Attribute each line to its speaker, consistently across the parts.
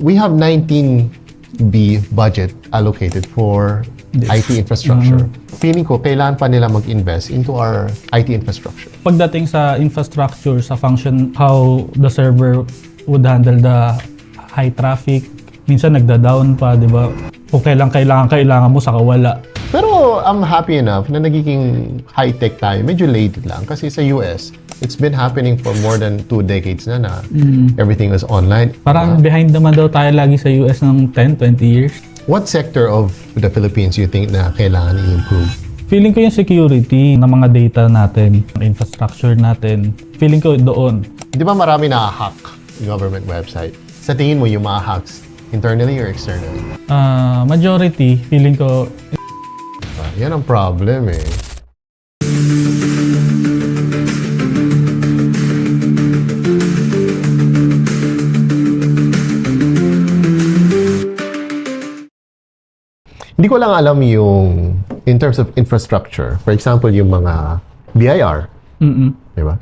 Speaker 1: we have 19B budget allocated for IT infrastructure. Feeling ko, kailangan pa nila mag-invest into our IT infrastructure.
Speaker 2: Pagdating sa infrastructure, sa function, how the server would handle the high traffic, minsan nagda-down pa, di ba? Kung kailangan mo, saka wala.
Speaker 1: Pero I'm happy enough na nagiging high-tech tayo. Medyo late lang kasi sa US, it's been happening for more than 2 decades na everything was online.
Speaker 2: Parang behind naman daw tayo lagi sa US ng 10, 20 years.
Speaker 1: What sector of the Philippines you think na kailangan i-improve?
Speaker 2: Feeling ko yung security ng mga data natin, infrastructure natin. Feeling ko doon.
Speaker 1: Di ba marami na-hack government website? Sa tingin mo yung mga hacks, internally or externally?
Speaker 2: Majority, feeling ko,
Speaker 1: Yan ang problem eh. Hindi ko lang alam yung in terms of infrastructure. For example, yung mga BIR. Di ba?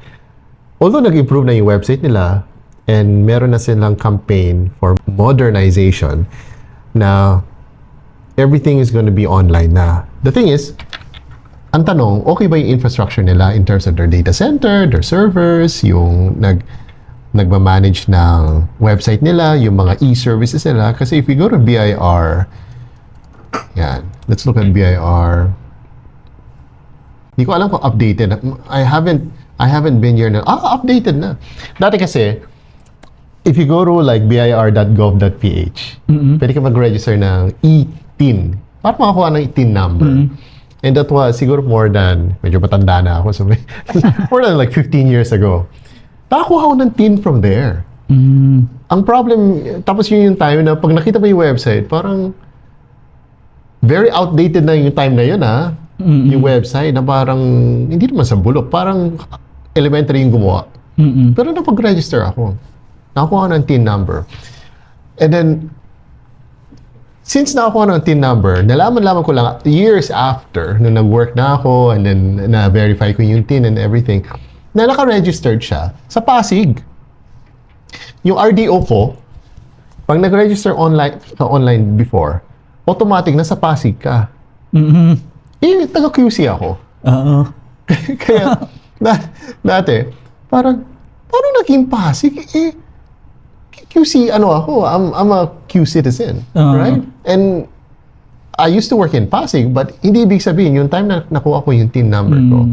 Speaker 1: Although nag-improve na yung website nila and meron na silang campaign for modernization na everything is going to be online na. The thing is, ang tanong, okay ba yung infrastructure nila in terms of their data center, their servers, yung nagmamanage ng website nila, yung mga e-services nila? Kasi if we go to BIR, yan, let's look at BIR. Hindi ko alam kung updated. I haven't been here na. Updated na. Dati kasi, if you go to like bir.gov.ph, pwede ka mag-register ng e-TIN para makakuha ng e-TIN number. And that was siguro more than, medyo matanda na ako, so more than like 15 years ago. Nakakuha ko ng TIN from there. Ang problem, tapos yun yung time na pag nakita mo yung website, parang very outdated na yung time na yun yung website na parang, hindi naman sa bulok, parang elementary yung gumawa. Pero napag-register ako. Nakakuha ng TIN number. And then, since nakakuha ng TIN number, nalaman ko lang years after, nung nag-work na ako and then na-verify ko yung TIN and everything, na naka-registered siya sa Pasig. Yung RDO ko, pag nag-register online before, automatic na sa Pasig ka. Taga-QC ako. Kaya, dati, parang naging Pasig? QC, ako, I'm a Q citizen, right? And I used to work in Pasig, but hindi ibig sabihin, yung time na nakuha ko yung TIN number ko,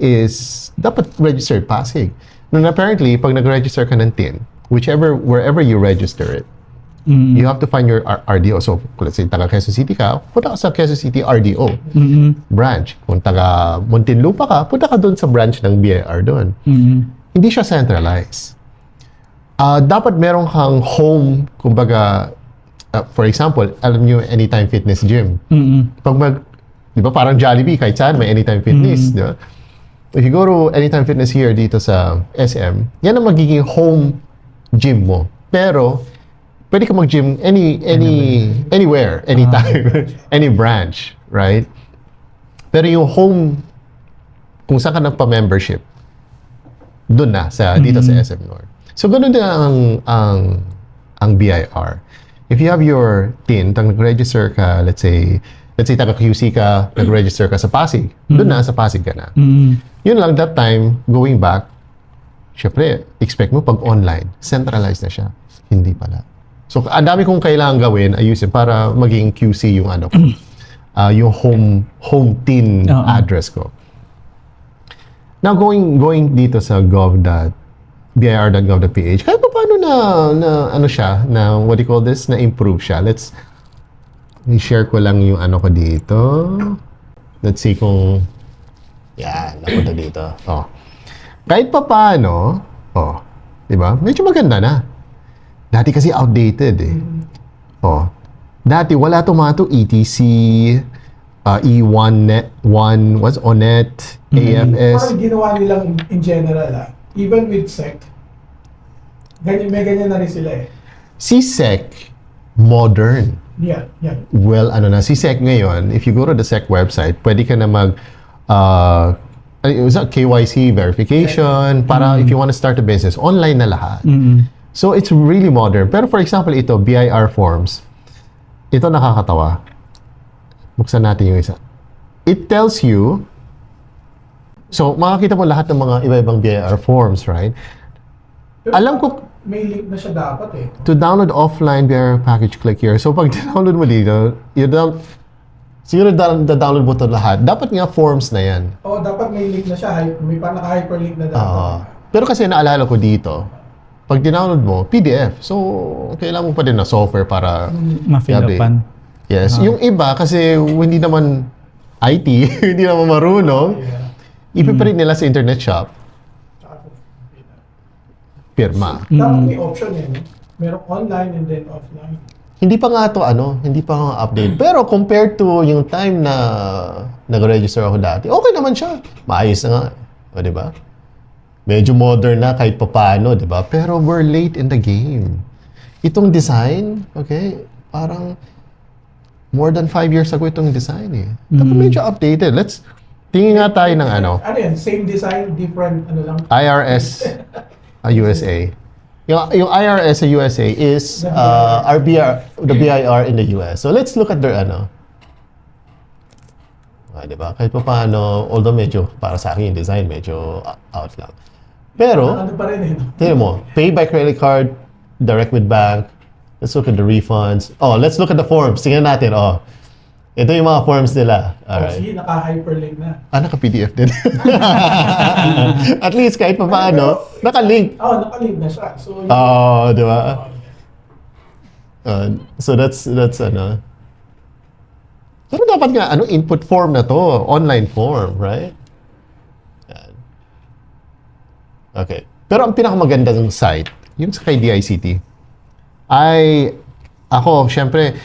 Speaker 1: is dapat registered Pasig. Nung apparently, pag nag-register ka ng TIN, wherever you register it, you have to find your RDO. So, let's say, taga Quezon City ka, punta ka sa Quezon City RDO branch. Kung taga Muntinlupa ka, punta ka doon sa branch ng BIR doon. Hindi siya centralized. Dapat meron kang home, kumbaga, for example, alam nyo, Anytime Fitness Gym. Pag di ba parang Jollibee, kahit saan may Anytime Fitness, di ba? If you go to Anytime Fitness here dito sa SM, yan ang magiging home gym mo. Pero, pwede ka mag-gym anywhere, anytime, any branch, right? Pero yung home, kung saan ka nagpa-membership, doon na, dito sa SM North. So, ganun din ang BIR. If you have your TIN, nag-register ka, let's say taga-QC ka, nag-register ka sa Pasig, doon na, sa Pasig ka na. Yun lang, that time, going back, syempre, expect mo pag online, centralized na siya. Hindi pala. So, ang dami kong kailangan gawin, ayusin, para maging QC yung yung home TIN address ko. Now, going dito sa bir.gov.ph, kahit pa paano na siya, na what do you call this, na improve siya. Let's i-share ko lang yung ko dito. Let's see kung yan, napunta dito. Kahit pa paano, di ba? Medyo maganda na. Dati kasi outdated eh. Dati wala tomato ETC, E1net, what's ONET, AFS.
Speaker 3: Parang ginawa nilang in general even with SEC, may ganyan na rin sila eh.
Speaker 1: Si SEC, modern.
Speaker 3: Yeah.
Speaker 1: Well, si SEC ngayon, if you go to the SEC website, pwede ka na it was a KYC verification, para if you want to start a business, online na lahat. So it's really modern. Pero for example, ito, BIR forms. Ito nakakatawa. Buksan natin yung isa. It tells you, so makakita mo lahat ng mga iba-ibang BIR forms, right?
Speaker 3: Pero
Speaker 1: Alam ko,
Speaker 3: may link na siya dapat eh.
Speaker 1: to download offline BIR package, click here. So pag download mo dito, siguro download mo ito lahat. Dapat nga forms na yan.
Speaker 3: Oo, dapat may link na siya. May parang naka-hyperlink na dapat.
Speaker 1: Pero kasi naalala ko dito, pag download mo, PDF. So, kailangan mo pa din na software para
Speaker 2: Ma-fill-upan.
Speaker 1: Yes. Yung iba, kasi hindi naman IT, hindi naman marunong, ipiprint nila sa internet shop, pirma.
Speaker 3: Dapat may option yan. Merong online and then offline.
Speaker 1: Hindi pa nga to hindi pa nga update. Pero compared to yung time na nag-register ako dati, okay naman siya. Maayos na nga. O, di ba? Medyo modern na kahit papaano, di ba? Pero we're late in the game. Itong design, okay, parang more than 5 years ago itong design eh. Dapat medyo updated. Tingin nga tayo ng
Speaker 3: Ano yan? Same design, different lang?
Speaker 1: IRS USA. Yung IRS sa USA is the BIR in the US. So let's look at their diba? Kahit pa paano, although medyo para sa akin yung design medyo out lang. Pero,
Speaker 3: Ano pa rin eh.
Speaker 1: tingnan mo, pay by credit card, direct with bank. Let's look at the refunds. Oh, let's look at the forms. Tingnan natin, ito yung mga forms nila. Alright.
Speaker 3: See, naka-hyperlink na.
Speaker 1: Naka-PDF din. At least kahit pa paano, naka-link.
Speaker 3: Naka-link na siya. So,
Speaker 1: Di ba? So that's Pero dapat nga, input form na to. Online form, right? Yan. Okay. Pero ang pinakamagandang site, yung sa kay DICT. Syempre,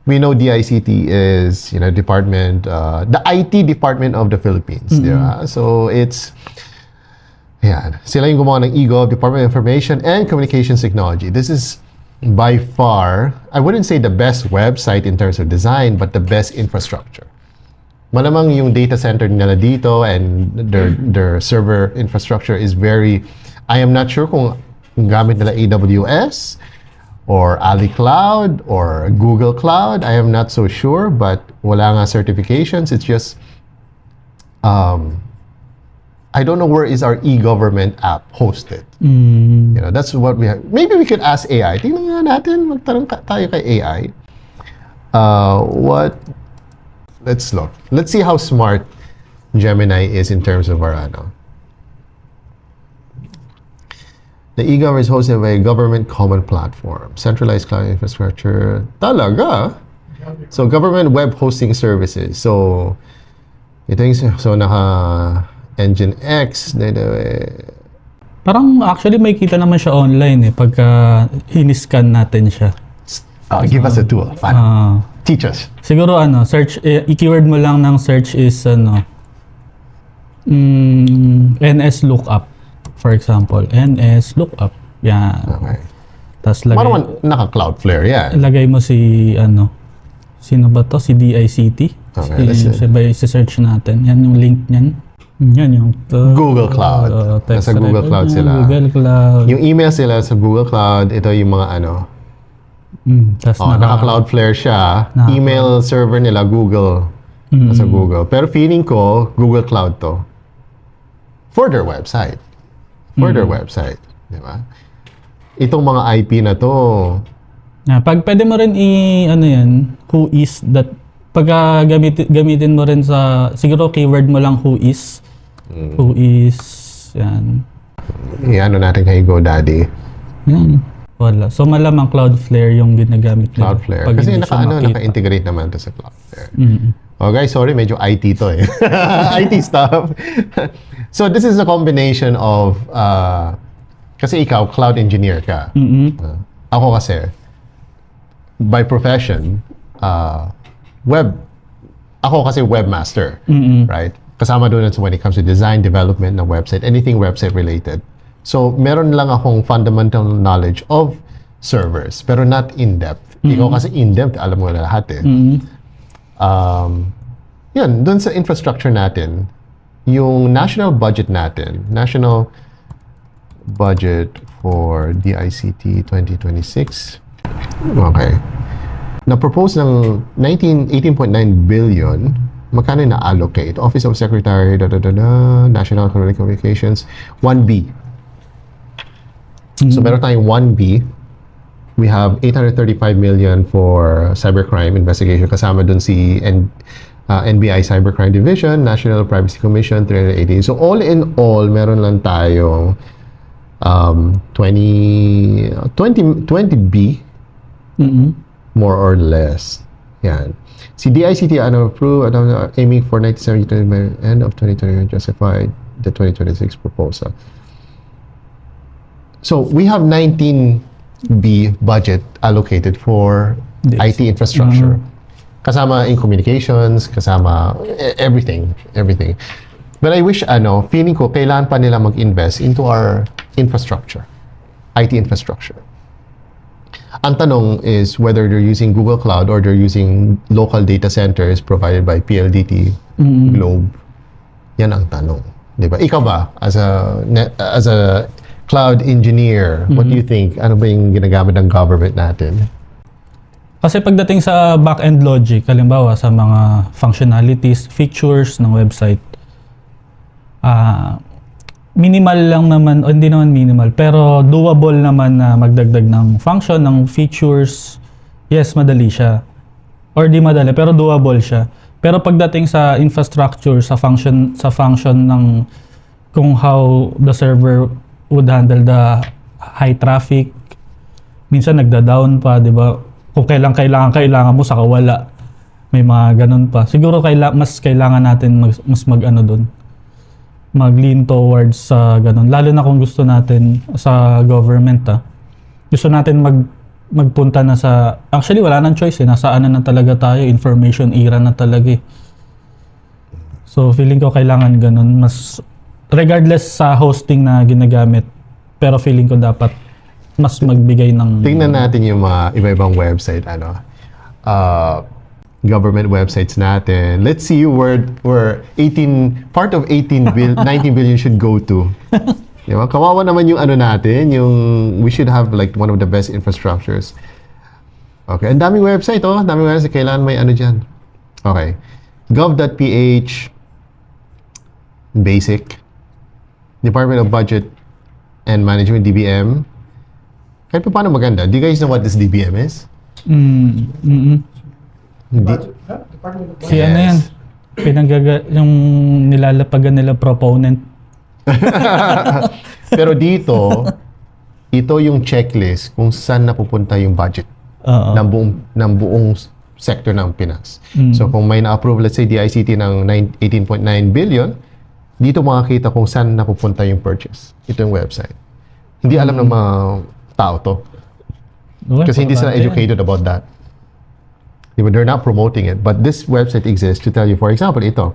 Speaker 1: we know DICT is, department, the IT department of the Philippines. Di ba? So it's, sila yung gumawa ng EGOV, Department of Information and Communications Technology. This is by far, I wouldn't say the best website in terms of design, but the best infrastructure. Malamang yung data center nila dito and their server infrastructure is very, I am not sure kung gamit nila AWS or Ali Cloud or Google Cloud. I am not so sure, but wala nga certifications. It's just, I don't know where is our e-government app hosted. That's what we have. Maybe we could ask AI. Tingnan nga natin, magtanong tayo kay AI. Let's look. Let's see how smart Gemini is in terms of our The e-government is hosted by a government common platform, centralized cloud infrastructure. Talaga? So, government web hosting services. So, ito yung, naka Engine X.
Speaker 2: Parang actually may kita naman siya online pagka hiniscan natin siya.
Speaker 1: Give us a tool. Teach us.
Speaker 2: Siguro search, i-keyword mo lang ng search is NS lookup. For example, NS lookup. Yan.
Speaker 1: Okay.
Speaker 2: Tapos lagay,
Speaker 1: Parang naka-Cloudflare yan.
Speaker 2: lagay mo si sino ba to? Si DICT.
Speaker 1: Okay, let's see.
Speaker 2: Si-search natin. Yan yung link niyan. Yan yung
Speaker 1: Google Cloud. Nasa Google Cloud sila.
Speaker 2: Google Cloud.
Speaker 1: Yung email sila sa Google Cloud. Ito yung mga
Speaker 2: Tas
Speaker 1: naka-Cloudflare siya. Email server nila, Google. Nasa Google. Pero feeling ko, Google Cloud to. For their website. Website. Di ba? Itong mga IP na to.
Speaker 2: Pag pwede mo rin who is that, pag gamitin mo rin sa, siguro keyword mo lang who is. Who is, yan.
Speaker 1: Natin kay GoDaddy.
Speaker 2: Yan. Wala. So malamang Cloudflare yung ginagamit nila.
Speaker 1: Cloudflare.
Speaker 2: Pag
Speaker 1: Kasi
Speaker 2: hindi siya makita.
Speaker 1: naka-integrate naman to sa Cloudflare. Oh guys, sorry, medyo IT to IT stuff. So this is a combination of, kasi ikaw, cloud engineer ka. Ako kasi, by profession, ako kasi webmaster. Right? Kasama doon when it comes to design, development ng website, anything website related. So, meron lang akong fundamental knowledge of servers, pero not in-depth. Ikaw kasi in-depth, alam mo na lahat Yun, dun sa infrastructure natin, yung national budget natin, national budget for DICT 2026. Okay. Na-propose ng 18.9 billion. Magkano na-allocate? Office of Secretary, National Communications, 1B. So meron tayong 1B. We have 835 million for cybercrime investigation. Kasama dun si NBI Cybercrime Division, National Privacy Commission, 380. So all in all, meron lang tayong 20B, more or less. Yan. Si DICT approved, aiming for 1970 by end of 2020, justified the 2026 proposal. So we have 19B budget allocated for IT infrastructure. Kasama in communications, kasama everything. But I wish, feeling ko, kailangan pa nila mag-invest into our infrastructure, IT infrastructure. Ang tanong is whether they're using Google Cloud or they're using local data centers provided by PLDT, Globe. Yan ang tanong. Di ba? Ikaw ba, as a cloud engineer, what do you think? Ano ba yung ginagamit ng government natin?
Speaker 2: Kasi pagdating sa back-end logic, halimbawa sa mga functionalities, features ng website, minimal lang naman, o hindi naman minimal, pero doable naman na magdagdag ng function, ng features. Yes, madali siya. Or di madali, pero doable siya. Pero pagdating sa infrastructure, sa function ng kung how the server would handle the high traffic, minsan nagda-down pa, di ba? Kung kailangan mo, saka wala. May mga ganun pa. Siguro mas kailangan natin mas mag-lean towards sa ganun. Lalo na kung gusto natin sa government, gusto natin magpunta na sa... Actually, wala nang choice. Nasa na talaga tayo. Information era na talaga. So, feeling ko kailangan ganun. Mas... Regardless sa hosting na ginagamit, pero feeling ko dapat mas magbigay ng...
Speaker 1: Tingnan natin yung mga iba-ibang website, government websites natin. Let's see where part of 19 billion should go to. Diba? Kawawa naman yung natin, we should have like one of the best infrastructures. Okay, ang daming website, daming website, kailangan may dyan. Okay. Gov.ph, basic. Department of Budget and Management, DBM. Kahit pa paano maganda. Do you guys know what this DBM is?
Speaker 3: Department of
Speaker 2: Si yan, yung nilalapagan nila proponent.
Speaker 1: Pero dito, ito yung checklist kung saan napupunta yung budget ng buong sector ng Pinas. So kung may na-approve, let's say DICT ng 18.9 billion, dito makakita kung saan napupunta yung purchase. Ito yung website. Hindi alam ng mga tao to. Kasi hindi sila educated about that. They're not promoting it. But this website exists to tell you, for example, ito.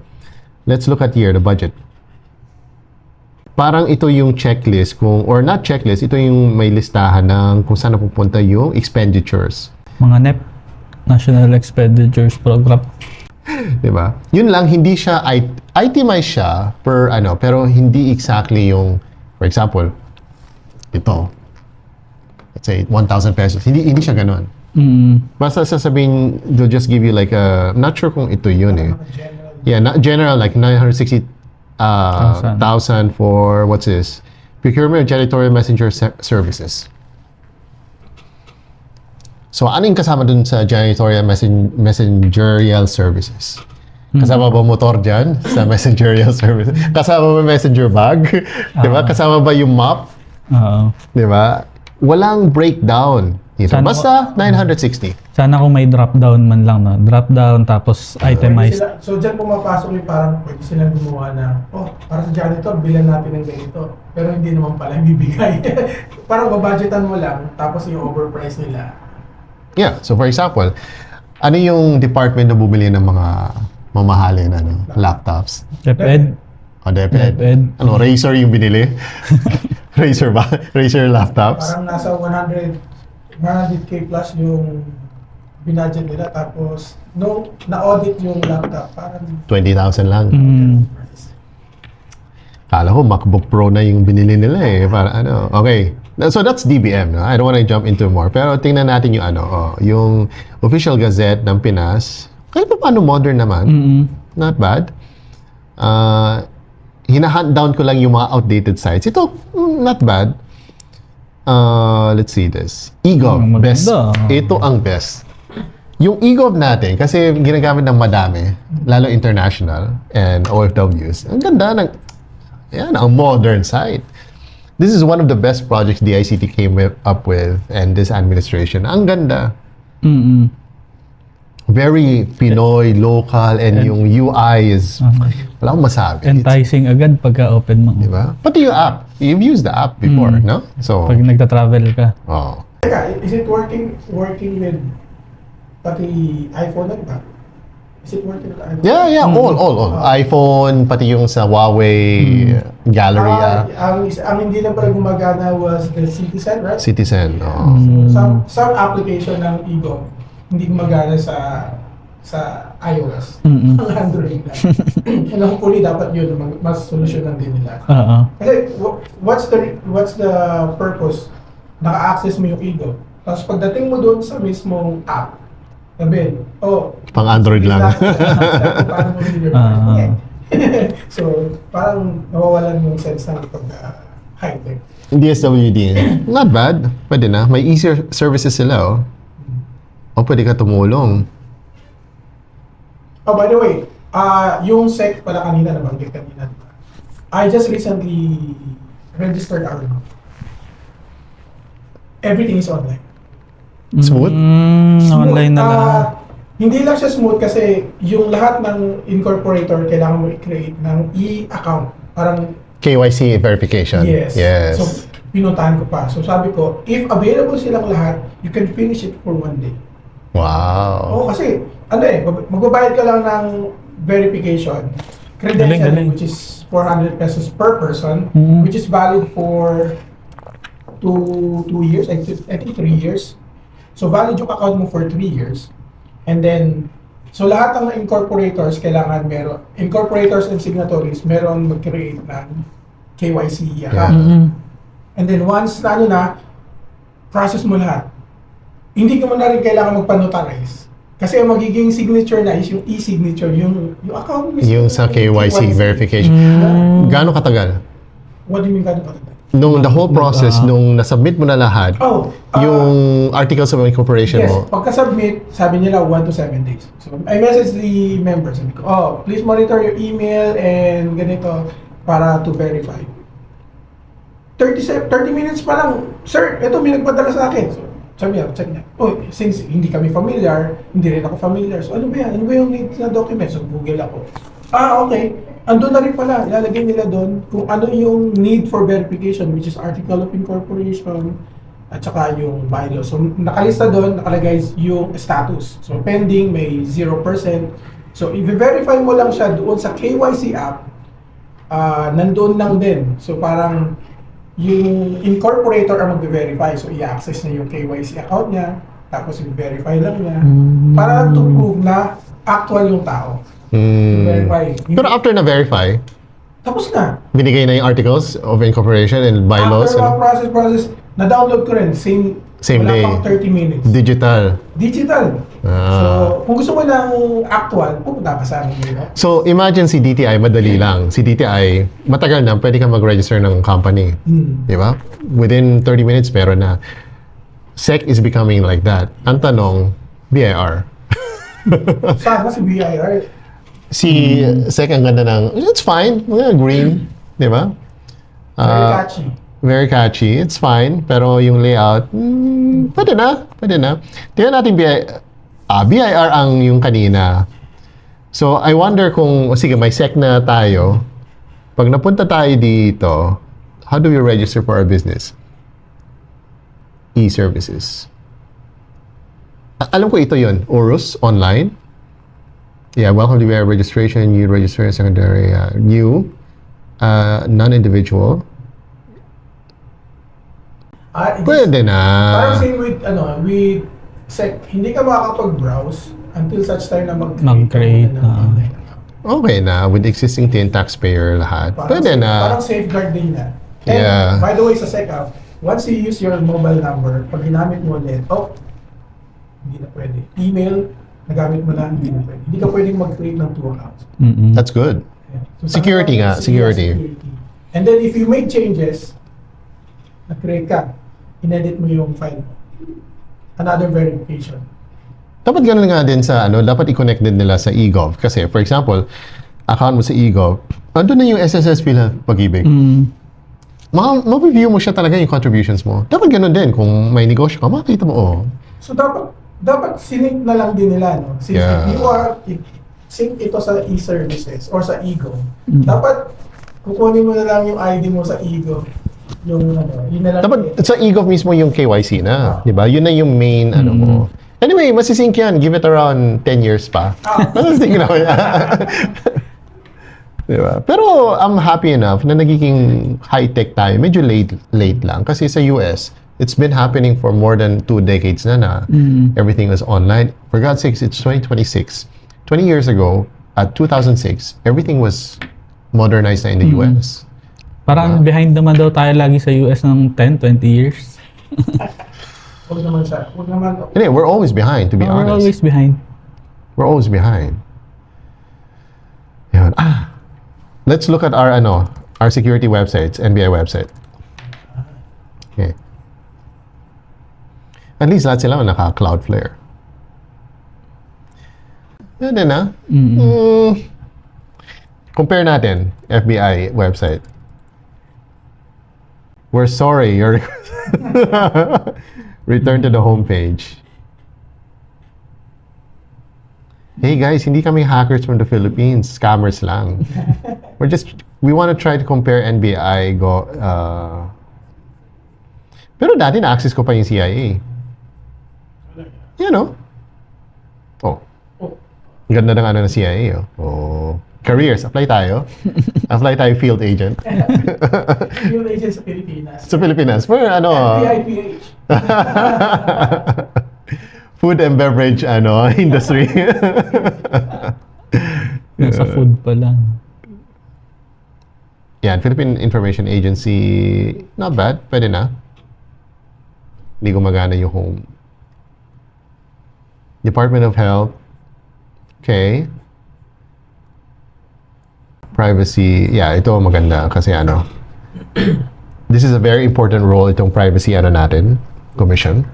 Speaker 1: Let's look at here, the budget. Parang ito yung checklist, or not checklist, ito yung may listahan ng kung saan napupunta yung expenditures.
Speaker 2: Mga NEP, National Expenditures Program.
Speaker 1: Diba? Yun lang, hindi siya, itemized siya pero hindi exactly yung, for example, ito. Let's say, 1,000 pesos. Hindi siya ganun. Basta sasabihin, they'll just give you like I'm not sure kung ito yun not general, like 960,000 for, what's this? Procurement of janitorial messenger services. So, ano yung kasama dun sa janitorial messengerial services? Kasama ba motor dyan sa messengerial services? Kasama ba messenger bag? Diba? Kasama ba yung map? Diba? Walang breakdown. Basta 960.
Speaker 2: Sana kung may drop-down man lang, no? Drop-down, tapos itemized.
Speaker 3: So, dyan pumapasok yung parang pwede silang gumawa na, para sa janitor, bilan natin ng ganito. Pero hindi naman pala bibigay. Parang babudgetan mo lang, tapos yung overprice nila.
Speaker 1: Yeah. So, for example, ano yung department na bumili ng mga mamahalin laptops?
Speaker 2: DepEd.
Speaker 1: DepEd. Ano, Razer yung binili? Razer ba? Razer laptops?
Speaker 3: Parang nasa 100K plus yung binudget nila, tapos na-audit yung laptop, parang
Speaker 1: 20,000 lang. Kala ko MacBook Pro na yung binili nila para Okay. So that's DBM, no? I don't want to jump into more. Pero tingnan natin yung yung official gazette ng Pinas. Kahit pa paano modern naman. Not bad. Hina-hunt down ko lang yung mga outdated sites. Ito, not bad. Let's see this. EGOV,
Speaker 2: maganda.
Speaker 1: best. Ito ang best. Yung EGOV natin, kasi ginagamit ng madami, lalo international and OFWs. Ang ganda ng, ang modern site. This is one of the best projects the ICT came up with and this administration. Ang ganda. Very Pinoy, local, and yung UI is, wala akong masabi.
Speaker 2: Enticing agad pagka-open mo.
Speaker 1: Diba? Pati yung app. You've used the app before, no? So,
Speaker 2: Pag nagta-travel ka.
Speaker 3: Teka, is it working with pati iPhone na ba? Is it working with iPhone?
Speaker 1: yeah, all. iPhone, pati yung sa Huawei Gallery app.
Speaker 3: Ang hindi lang pala gumagana was the Citizen, right?
Speaker 1: Citizen,
Speaker 3: Some application ng Ego hindi gumagana sa iOS. Ang Android na. And hopefully dapat yun mas solusyonan din nila. Kasi what's the purpose? Naka-access mo yung Ego. Tapos pagdating mo doon sa mismong app, sabihin,
Speaker 1: pang Android lang.
Speaker 3: Paano mo So, parang nawawalan yung sense ng high-tech.
Speaker 1: DSWD, not bad. Pwede na. May easier services sila, pwede ka tumulong.
Speaker 3: By the way, yung SEC pala kanina, nabanggit kanina, diba? I just recently registered Arno. Everything is online.
Speaker 1: Smooth?
Speaker 2: Online na lahat.
Speaker 3: Hindi lang siya smooth kasi yung lahat ng incorporator kailangan mo i-create ng e-account. Parang
Speaker 1: KYC verification.
Speaker 3: Yes.
Speaker 1: Yes.
Speaker 3: So, pinuntahan ko pa. So, sabi ko, if available silang lahat, you can finish it for one day.
Speaker 1: Wow.
Speaker 3: Kasi, magbabayad ka lang ng verification. Credentialing, which is 400 pesos per person, which is valid for 2 years, I think 3 years. So, valid yung account mo for 3 years. And then, so lahat ng incorporators, kailangan meron, incorporators and signatories, meron mag-create ng KYC account. And then, once na process mo lahat. Hindi ka mo na rin kailangan magpa-notarize. Kasi ang magiging signature na is yung e-signature, yung account mo.
Speaker 1: Yung sa KYC verification. Gaano katagal?
Speaker 3: What do you mean gaano katagal?
Speaker 1: Nung the whole process, nung nasubmit mo na lahat, yung articles of incorporation
Speaker 3: yes,
Speaker 1: mo.
Speaker 3: Pagka-submit, sabi nila 1 to 7 days. So, I message the members. Sabi ko, please monitor your email and ganito para to verify. 30 minutes pa lang, sir, ito may nagpadala sa akin. So, sabi niya, check niya. Since hindi kami familiar, hindi rin ako familiar. So, ano ba yan? Ano ba yung need na document? So, Google ako. Okay. Andun na rin pala. Ilalagay nila doon kung ano yung need for verification, which is Article of Incorporation, at saka yung bylaw. So, nakalista doon, nakalagay yung status. So, pending, may 0%. So, i-verify mo lang siya doon sa KYC app, nandoon lang din. So, parang yung incorporator ang mag-verify. So, i-access niya yung KYC account niya, tapos i-verify lang niya, para to prove na actual yung tao. Verify.
Speaker 1: Pero after na-verify,
Speaker 3: tapos na.
Speaker 1: binigay na yung articles of incorporation and bylaws.
Speaker 3: After process, na-download ko rin. Same
Speaker 1: day.
Speaker 3: Wala pang 30 minutes.
Speaker 1: Digital.
Speaker 3: So, kung gusto mo ng actual, pupunta ka sa amin.
Speaker 1: So, imagine si DTI, madali lang. Si DTI, matagal na, pwede ka mag-register ng company. Di ba? Within 30 minutes, meron na. SEC is becoming like that. Ang tanong, BIR.
Speaker 3: Saan si BIR?
Speaker 1: Si SEC, ang ganda ng, it's fine, green. Di ba?
Speaker 3: Very catchy.
Speaker 1: Very catchy. It's fine. Pero yung layout, pwede na. Tingnan natin BIR ang yung kanina. So, I wonder kung, sige, may SEC na tayo. Pag napunta tayo dito, how do we register for our business? E-services. Alam ko ito yun. Urus, online. Yeah, welcome to BIR registration. You register as secondary. New, non-individual. Pwede na.
Speaker 3: Parang same with SEC, hindi ka makakapag-browse until such time na
Speaker 2: mag-create
Speaker 3: ng online account.
Speaker 1: Okay na. With existing TIN taxpayer lahat.
Speaker 3: Parang
Speaker 1: Pwede na.
Speaker 3: Parang safeguard din na. And
Speaker 1: Yeah.
Speaker 3: by the way, sa SEC app, once you use your mobile number, pag ginamit mo ulit, hindi na pwede. Email, nagamit mo na, hindi na pwede. Hindi ka pwedeng mag-create ng 2 accounts.
Speaker 1: That's good.
Speaker 3: Yeah.
Speaker 1: Security nga, security.
Speaker 3: And then if you make changes, na-create ka, inedit mo yung file mo. Another verification.
Speaker 1: Dapat ganun nga din sa dapat i-connect din nila sa eGov. Kasi, for example, account mo sa eGov, andun na yung SSS PhilHealth Pag-ibig. Ma-review mo siya talaga yung contributions mo. Dapat ganun din. Kung may negosyo ka, makita mo,
Speaker 3: So, dapat sync na lang din nila, no? Since if sync ito sa e-services or sa eGov, dapat kukunin mo na lang yung ID mo sa eGov. Yun na lang.
Speaker 1: dapat sa eGov mismo yung KYC na. Di ba? Yun na yung main mo. Anyway, masisync yan. Give it around 10 years pa. Masisync na yan. Diba? Pero I'm happy enough na nagiging high-tech tayo. Medyo late lang. Kasi sa US, it's been happening for more than 2 decades na everything was online. For God's sakes, it's 2026. 20 years ago, at 2006, everything was modernized na in the US.
Speaker 2: Parang behind naman daw tayo lagi sa US ng 10, 20 years.
Speaker 3: Huwag naman siya. Huwag naman.
Speaker 1: Anyway, we're always behind, to be
Speaker 2: We're
Speaker 1: honest.
Speaker 2: always behind.
Speaker 1: We're always behind. Yun. Let's look at our security websites, NBI website. Okay. At least lahat sila naka-Cloudflare. Yan din compare natin, FBI website. We're sorry, your return to the homepage. Hey guys, hindi kami hackers from the Philippines, scammers lang. We want to try to compare NBI pero dati na-access ko pa yung CIA. Ganda ng ng CIA. Careers, apply tayo. Apply tayo field agent.
Speaker 3: Field agent sa Pilipinas.
Speaker 1: Sa Pilipinas. For
Speaker 3: PIPH.
Speaker 1: Food and beverage industry.
Speaker 2: Nasa food pa lang.
Speaker 1: Yan, Philippine Information Agency, not bad. Pwede na. Hindi gumagana yung home. Department of Health. Okay. Privacy. Yeah, ito maganda kasi this is a very important role itong privacy natin, commission.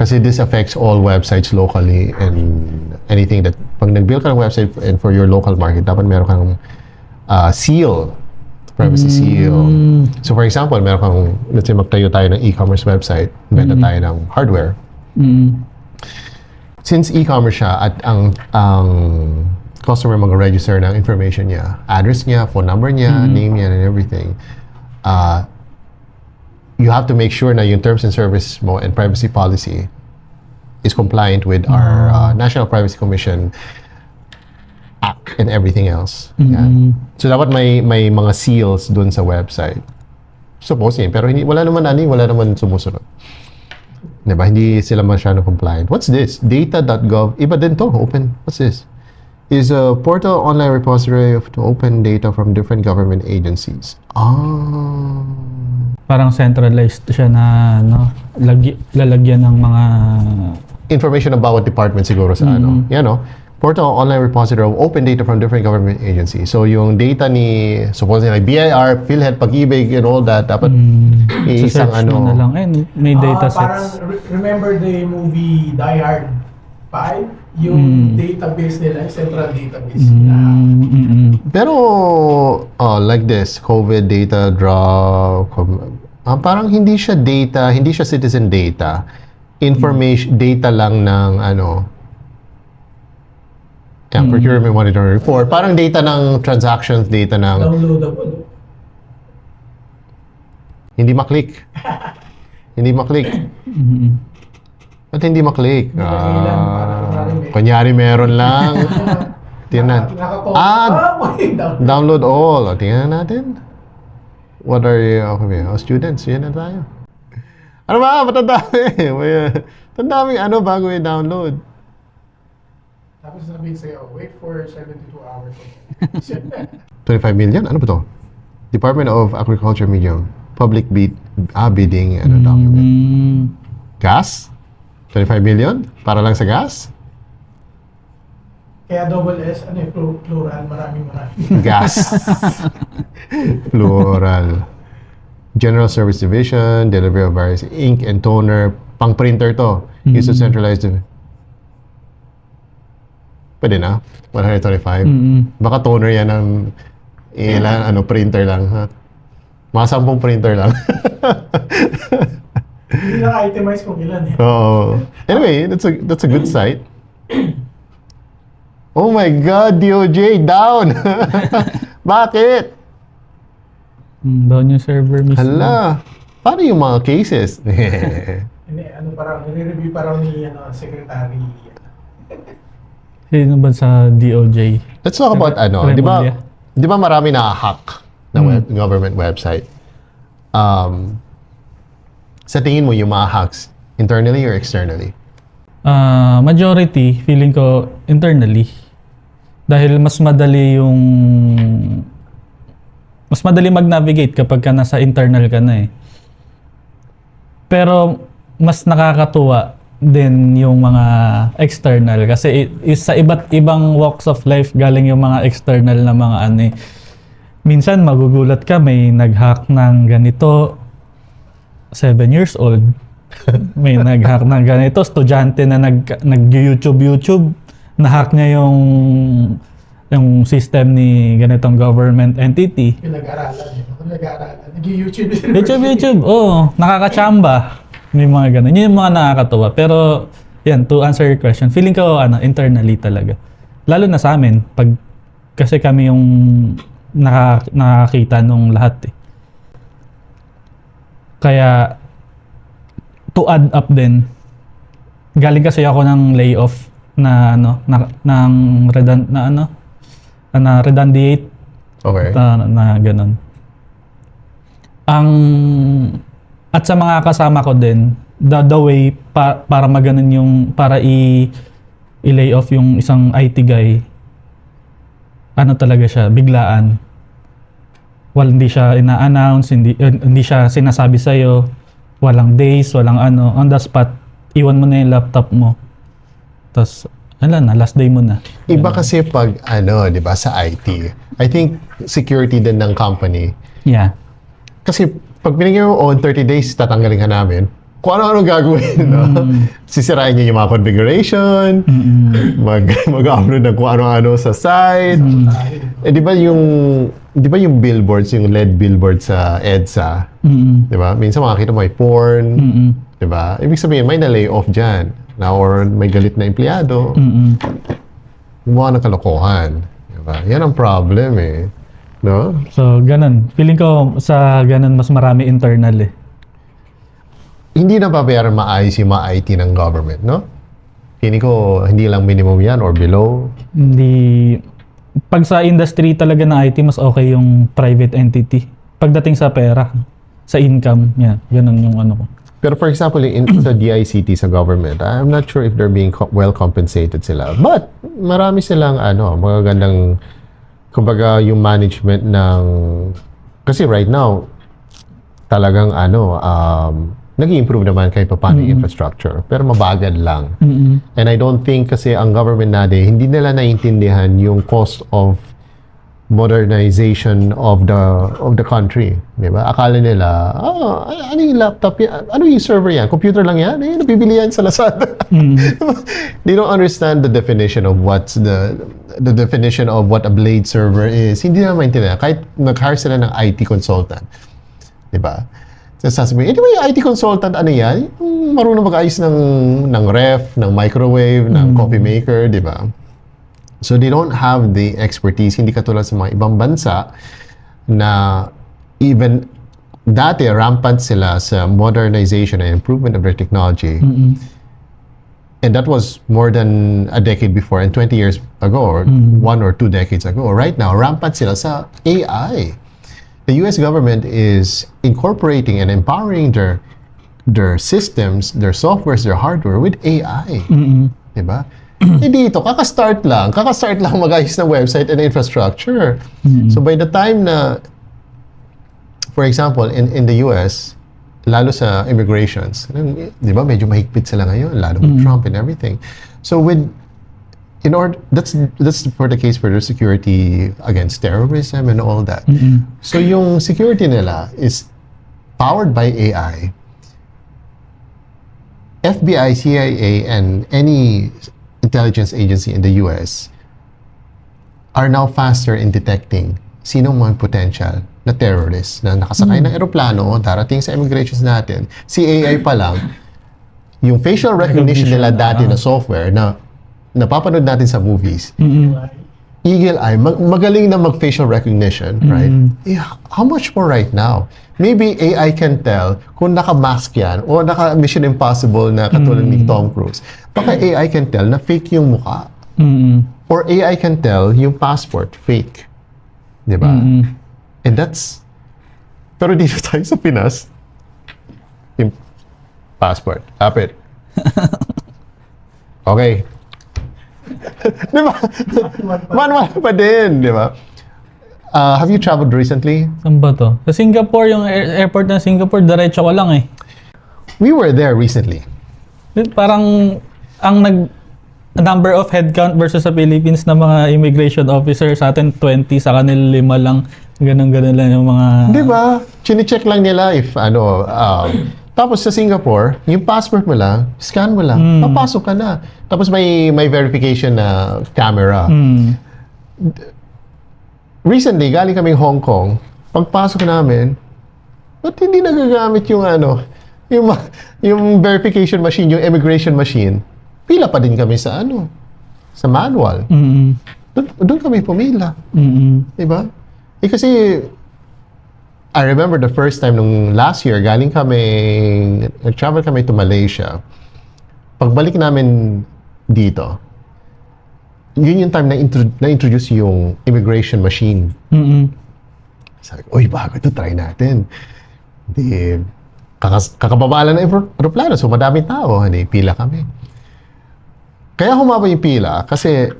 Speaker 1: Kasi this affects all websites locally and anything that pag nag-build ka ng website and for your local market, dapat meron kang seal, privacy seal. So for example, meron kang, let's say magtayo tayo ng e-commerce website, benta tayo ng hardware. Since e-commerce siya at ang customer mag-register ng information niya, address niya, phone number niya, name niya, and everything, you have to make sure na yung terms and service mo and privacy policy is compliant with our National Privacy Commission Act and everything else. Yan. So dapat may mga seals dun sa website. Supposedly, pero wala naman sumusunod. Diba? Hindi sila masyadong compliant. What's this? Data.gov. Iba din to. Open. What's this? Is a portal online repository to open data from different government agencies.
Speaker 2: Parang centralized siya na lalagyan ng mga
Speaker 1: Information about department siguro sa portal online repository of open data from different government agencies. So yung data ni supposedly like BIR, PhilHealth, Pag-ibig and all that dapat isang
Speaker 2: search mo na lang. May data sets.
Speaker 3: Parang remember the movie Die Hard 5? Yung database nila, central database nila.
Speaker 1: Pero like this, COVID data draw, parang hindi siya data, hindi siya citizen data. Information data lang ng procurement monitoring report. Parang data ng transactions, data ng
Speaker 3: Downloadable.
Speaker 1: hindi maklik. Hindi maklik. Ba't hindi maklik? Kunyari meron lang. Tingnan. Download all. Tingnan natin. What are you? Okay, students, yan na tayo. Ano ba? Ba't ang dami? Ang daming bago i-download.
Speaker 3: Tapos sabihin sa'yo, wait for 72 hours.
Speaker 1: 25 million? Ano ba to? Department of Agriculture Medium. Public bidding document.
Speaker 2: Mm.
Speaker 1: Gas? 25 million? Para lang sa gas?
Speaker 3: Kaya double S, ano yung plural, maraming.
Speaker 1: Gas. Plural. General Service Division, delivery of various ink and toner. Pang printer to. Use to centralized. Pwede na? 125? Baka toner yan ng ilan, printer lang. Ha? Mga 10 printer lang.
Speaker 3: Hindi na-itemize kung ilan eh.
Speaker 1: Oo. Anyway, that's a good site. Oh my God, DOJ, down! Bakit?
Speaker 2: Down yung server mismo.
Speaker 1: Hala, paano yung mga cases?
Speaker 3: Hindi, parang, nire-review parang ni, secretary.
Speaker 2: Sino ba sa DOJ?
Speaker 1: Let's talk about
Speaker 2: Remulla.
Speaker 1: di ba marami na-hack na government website? Sa tingin mo yung mga hacks, internally or externally?
Speaker 2: Majority, feeling ko internally. Dahil mas madali mag-navigate kapag ka nasa internal ka na eh. Pero mas nakakatuwa din yung mga external kasi sa iba't ibang walks of life galing yung mga external na mga ano eh. Minsan magugulat ka, may nag-hack ng ganito 7 years old. May nag-hack ng ganito, estudyante na nag-YouTube, na-hack niya yung system ni ganitong government entity.
Speaker 3: Yung nag-aaralan. Nag-YouTube.
Speaker 2: YouTube, nakakachamba. May mga ganun. Yun yung mga nakakatuwa. Pero, yan, to answer your question, feeling ko, internally talaga. Lalo na sa amin, kasi kami yung nakakita nung lahat eh. Kaya, to add up din, galing kasi ako ng layoff na redundant
Speaker 1: Okay.
Speaker 2: na ganun. At sa mga kasama ko din, the way para maganon yung para i-lay off yung isang IT guy, talaga siya, biglaan. Hindi siya ina-announce, hindi siya sinasabi sa'yo, walang days, walang on the spot, iwan mo na yung laptop mo. Tapos, last day mo na.
Speaker 1: Iba kasi pag, di ba, sa IT, I think security din ng company.
Speaker 2: Yeah.
Speaker 1: Kasi pag binigyan mo, 30 days, tatanggalin ka namin. Kung ano-ano gagawin, no? Sisirain niya yung mga configuration, mag-upload ng kung ano-ano sa site. Di ba yung billboards, yung LED billboard sa EDSA, di ba? Minsan makakita mo may porn, di ba? Ibig sabihin, may na-lay off dyan. Or may galit na empleyado. Gumawa ng kalokohan. Di ba? Yan ang problem eh. No?
Speaker 2: So, ganun. Feeling ko sa ganun mas marami internal eh.
Speaker 1: Hindi na babayaran maayos yung mga IT ng government, no? Feeling ko hindi lang minimum yan or below.
Speaker 2: Hindi. Pag sa industry talaga ng IT, mas okay yung private entity. Pagdating sa pera, sa income, yan. Ganun yung ko.
Speaker 1: Pero for example, sa DICT sa government, I'm not sure if they're being well compensated sila. But marami silang magagandang, kumbaga yung management ng, kasi right now talagang nag-i-improve naman kahit paano yung infrastructure, pero mabagal lang. And I don't think kasi ang government natin, hindi nila naiintindihan yung cost of modernization of the country, di ba? Akala nila, ano yung laptop yan? Ano yung server yan? Computer lang yan? Nabibili yan sa Lazada. They don't understand the definition of what's the definition of what a blade server is. Hindi na maintindihan. Kahit nag-hire sila ng IT consultant, di ba? Sasabihin, di ba yung IT consultant, ano yan? Yung marunong mag-ayos ng ref, ng microwave, ng coffee maker, di ba? So they don't have the expertise, hindi katulad sa mga ibang bansa na even dati rampant sila sa modernization and improvement of their technology. And that was more than a decade before and 20 years ago or 1 or 2 decades ago. Right now, rampant sila sa AI. The US government is incorporating and empowering their systems, their softwares, their hardware with AI. Diba? Dito, kakastart lang mag-ayos ng website and infrastructure. So by the time na, for example, in the US, lalo sa immigrations. Di ba, medyo mahigpit sila ngayon, lalo with Trump and everything. So that's for the case for their security against terrorism and all that. So yung security nila is powered by AI. FBI, CIA, and any intelligence agency in the US are now faster in detecting sinong mga potential na terrorist na nakasakay ng eroplano, darating sa immigrations natin. Si AI pa lang, yung facial recognition nila dati na software na napapanood natin sa movies, Eagle Eye, magaling na mag-facial recognition, right? How much more right now? Maybe AI can tell kung naka-mask yan o naka-Mission Impossible na katulad ni Tom Cruise. Baka AI can tell na fake yung mukha. Or AI can tell yung passport, fake. Di ba? And that's... Pero dito tayo sa Pinas, yung passport, apit. Okay. Di ba? Manual pa din, di ba? Have you traveled recently?
Speaker 2: Saan ba to? Sa Singapore, yung airport ng Singapore, diretso ko lang eh.
Speaker 1: We were there recently.
Speaker 2: Parang number of headcount versus sa Philippines na mga immigration officer sa atin 20, sa kanila 5 lang. Ganun-ganun lang yung mga...
Speaker 1: Di ba? Chine-check lang nila if tapos sa Singapore, yung passport mo lang, scan mo lang, papasok ka na. Tapos may verification na camera. Recently, galing kaming Hong Kong, pagpasok namin, ba't hindi nagagamit yung yung verification machine, yung immigration machine? Pila pa din kami sa sa manual. Doon kami pumila. Diba? Kasi, I remember the first time nung last year, nag-travel kami to Malaysia. Pagbalik namin dito, yun yung time na-introduce yung immigration machine. Sabi ko, uy, bago ito, try natin. Hindi, kakababa lang ng aeroplano, so madaming tao, hindi, pila kami. Kaya humaba yung pila, kasi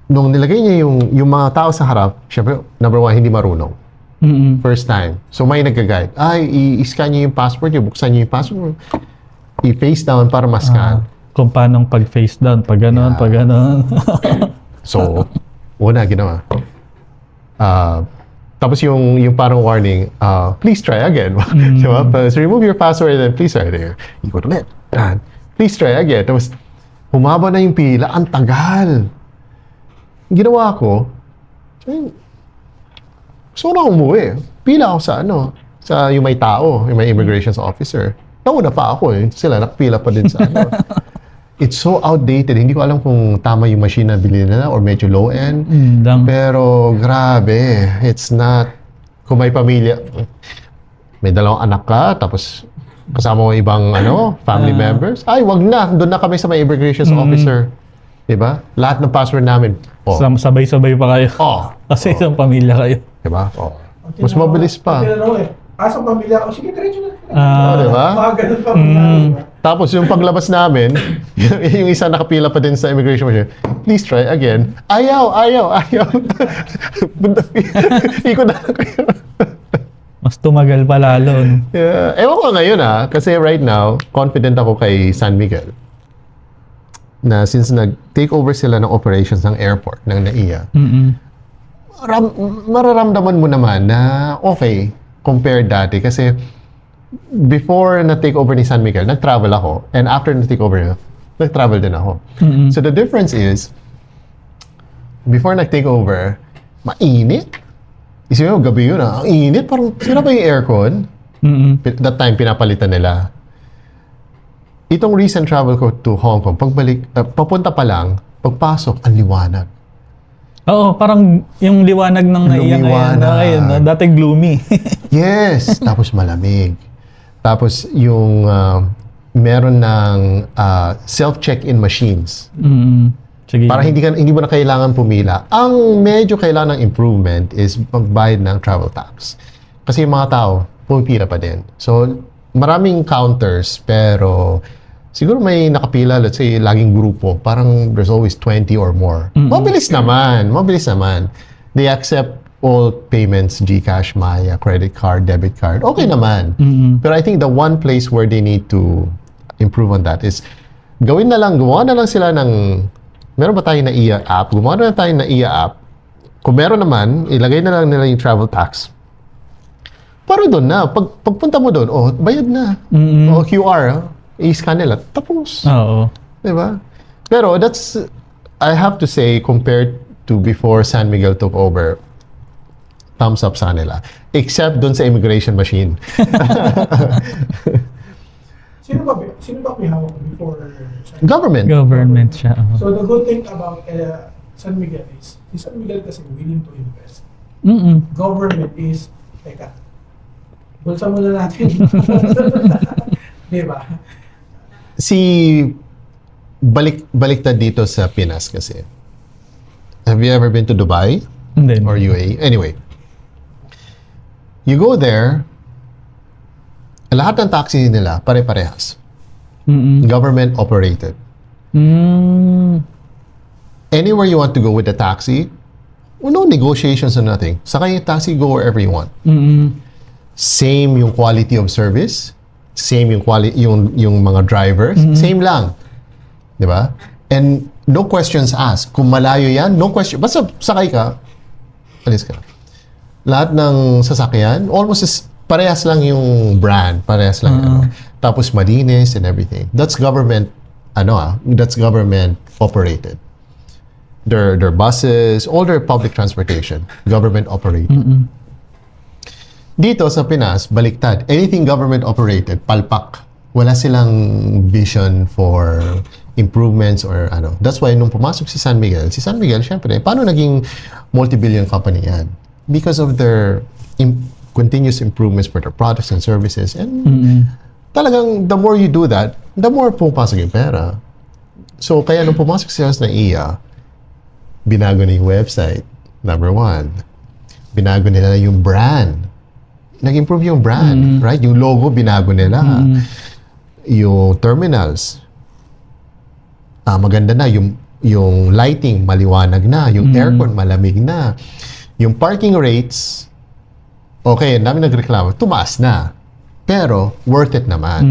Speaker 1: nung nilagay niya yung mga tao sa harap, syempre, number one, hindi marunong. First time. So may nag-guide. I-scan niyo yung passport niyo, buksan niyo yung passport. I-face down para ma-scan.
Speaker 2: Kung paano pag-face down, pag gano'n, pag gano'n.
Speaker 1: So, una, ginawa. Tapos yung parang warning, please try again. Diba? So remove your password and then please try there. Ikot ulit. Please try again. Tapos, humaba na yung pila. Ang tagal. Ginawa ko, gusto ko na umuwi. Pila ako sa yung may tao, yung may immigrations officer. Nauna pa ako eh. Sila nakapila pa din sa It's so outdated. Hindi ko alam kung tama yung machine na bilhin nila or medyo low-end. Pero grabe. It's not... Kung may pamilya, may dalawang anak ka, tapos kasama mo ibang family members. Ay, wag na. Doon na kami sa may immigrations officer. Diba? Lahat ng password namin.
Speaker 2: Sabay-sabay pa kayo. Kasi isang pamilya kayo.
Speaker 1: Diba? Mas mabilis pa.
Speaker 3: Sa pamilya ko, sige, diretso na.
Speaker 1: Diba?
Speaker 3: Mga ganun pamilya.
Speaker 1: Tapos yung paglabas namin, yung isa nakapila pa din sa immigration machine, please try again. Ayaw. Ikot na kayo.
Speaker 2: Mas tumagal pa lalo. No?
Speaker 1: Yeah. Ewan ko ngayon kasi right now, confident ako kay San Miguel na since nag-take over sila ng operations ng airport, ng NAIA, mararamdaman mo naman na okay compared dati kasi before na-take over ni San Miguel, nag-travel ako. And after na-take over, nag-travel din ako. So the difference is, before nag-take over, mainit. Isipin mo, gabi yun ang init. Parang, sira ba yung aircon? That time, pinapalitan nila. Itong recent travel ko to Hong Kong, pagbalik, papunta pa lang, pagpasok, ang liwanag.
Speaker 2: Oo, parang yung liwanag ng NAIA ngayon, dati gloomy.
Speaker 1: Yes, tapos malamig. Tapos yung meron ng self-check-in machines.
Speaker 2: Sige.
Speaker 1: Para hindi mo na kailangan pumila. Ang medyo kailangan ng improvement is magbayad ng travel tax. Kasi yung mga tao, pumipila pa din. So, maraming counters, pero siguro may nakapila, let's say, laging grupo. Parang there's always 20 or more. Mabilis naman. They accept all payments, GCash, Maya, credit card, debit card, okay naman. Pero I think the one place where they need to improve on that is gumawa na lang sila ng, meron ba tayo na IA app? Gumawa na tayo na IA app. Kung meron naman, ilagay na lang nila yung travel tax. Pero doon na, pagpunta mo doon, oh, bayad na. O QR, i-scan nila, tapos.
Speaker 2: Oo.
Speaker 1: Diba? Pero that's, I have to say, compared to before San Miguel took over, thumbs up sa nila. Except doon sa immigration machine.
Speaker 3: Sino ba may hawak before?
Speaker 1: Government.
Speaker 2: Government siya. Oo.
Speaker 3: So the good thing about San Miguel is, si San Miguel kasi willing to invest. Government is, teka, bulsa muna natin. Di ba?
Speaker 1: Si baliktad dito sa Pinas kasi. Have you ever been to Dubai
Speaker 2: Hindi.
Speaker 1: or UAE? Anyway, you go there, lahat ng taxi nila pare-parehas. Government operated. Anywhere you want to go with the taxi, no negotiations or nothing. Sakay yung taxi, go wherever you want. Same yung quality of service, same yung yung mga drivers, same lang. 'Di ba? And no questions asked. Kung malayo yan, no question. Basta sakay ka, alis ka. Lahat ng sasakyan, almost parehas lang yung brand, parehas lang ano. Tapos malinis and everything. That's government that's government operated. Their buses, all their public transportation, government operated. Dito sa Pinas, baliktad. Anything government operated, palpak. Wala silang vision for improvements or ano. That's why nung pumasok si San Miguel, syempre, paano naging multi-billion company yan? Because of their continuous improvements for their products and services. And talagang the more you do that, the more pumapasok yung pera. So kaya nung pumasok sila sa iya, binago na yung website, number one. Binago nila yung brand. Nag-improve yung brand, right? Yung logo, binago nila. Yung terminals, maganda na. Yung lighting, maliwanag na. Yung aircon, malamig na. Yung parking rates, okay, dami nagreklamo, tumaas na. Pero, worth it naman.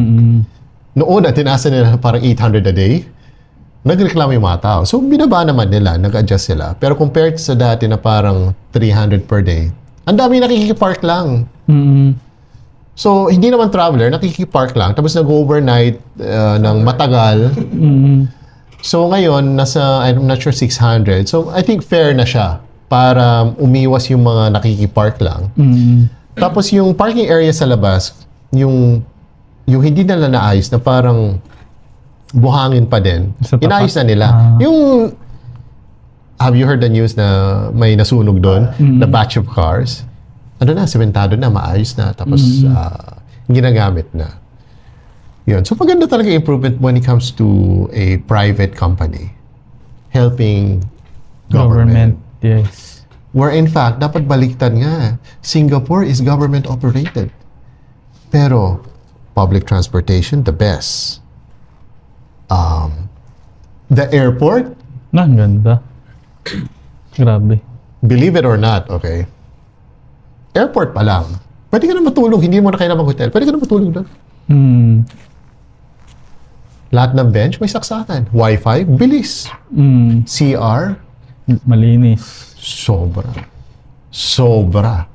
Speaker 1: Noon, tinaasa nila parang 800 a day. Nagreklamo yung mga tao. So, binaba naman nila, nag-adjust sila. Pero compared sa dati na parang 300 per day, ang dami nakikipark lang. So, hindi naman traveler, nakikipark lang. Tapos nag-overnight ng matagal. So, ngayon, I'm not sure, 600. So, I think fair na siya para umiwas yung mga nakikipark lang. Tapos, yung parking area sa labas, yung hindi nila naayos na parang buhangin pa din. Inayos na nila. Yung, have you heard the news na may nasunog doon? Na batch of cars? Sementado na, maayos na. Tapos, ginagamit na. Yun. So, maganda talaga improvement when it comes to a private company helping government.
Speaker 2: Yes.
Speaker 1: Where in fact, dapat baliktad nga. Singapore is government operated. Pero, public transportation, the best. The airport,
Speaker 2: Ang ganda. Grabe.
Speaker 1: believe it or not, okay? Airport pa lang. Pwede ka na matulog, hindi mo na kailangan mag-hotel. Pwede ka na matulog doon. Lahat ng bench, may saksakan. Wi-Fi, bilis. CR,
Speaker 2: Malinis.
Speaker 1: sobra. Sobra.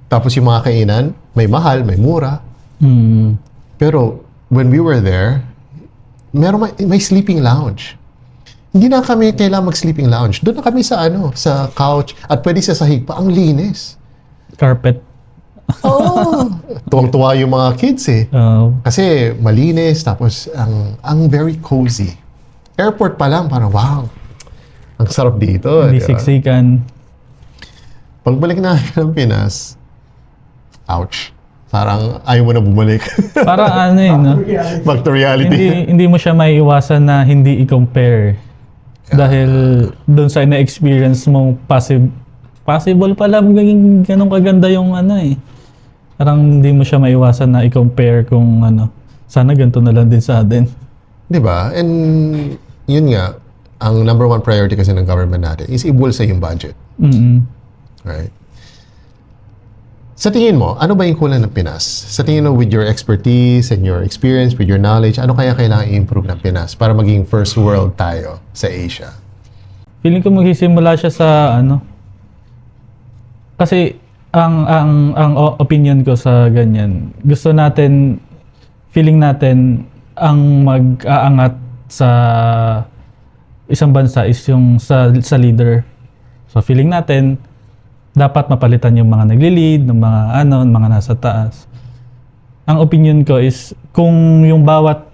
Speaker 1: Tapos yung mga kainan, may mahal, may mura. Pero, when we were there, may sleeping lounge. Hindi na kami kailangan mag-sleeping lounge. Doon na kami sa couch. At pwede sa sahig pa. Ang linis.
Speaker 2: Carpet.
Speaker 1: Oo. Tuwang-tuwa yung mga kids eh. Kasi malinis, tapos ang very cozy. Airport pa lang, parang wow. Ang sarap dito.
Speaker 2: Hindi
Speaker 1: di ba?
Speaker 2: siksikan.
Speaker 1: Pagbalik na ng Pinas, ouch. Parang ayaw mo na bumalik.
Speaker 2: Parang no?
Speaker 1: Back to reality.
Speaker 2: Hindi mo siya maiiwasan na hindi i-compare. Dahil doon sa na-experience mo, possible pala maging ganun kaganda yung Parang hindi mo siya maiwasan na i-compare kung sana ganito na lang din sa atin.
Speaker 1: Di ba? And yun nga, ang number one priority kasi ng government natin is ibulsa yung budget. Right? Sa tingin mo, ano ba yung kulang ng Pinas? Sa tingin mo, with your expertise and your experience, with your knowledge, ano kaya kailangan i-improve ng Pinas para maging first world tayo sa Asia?
Speaker 2: Feeling ko magsisimula siya sa ano. Kasi ang opinion ko sa ganyan, gusto natin, feeling natin ang mag-aangat sa isang bansa is yung sa leader. So feeling natin dapat mapalitan yung mga nagli-lead, ng mga nasa taas. Ang opinion ko is kung yung bawat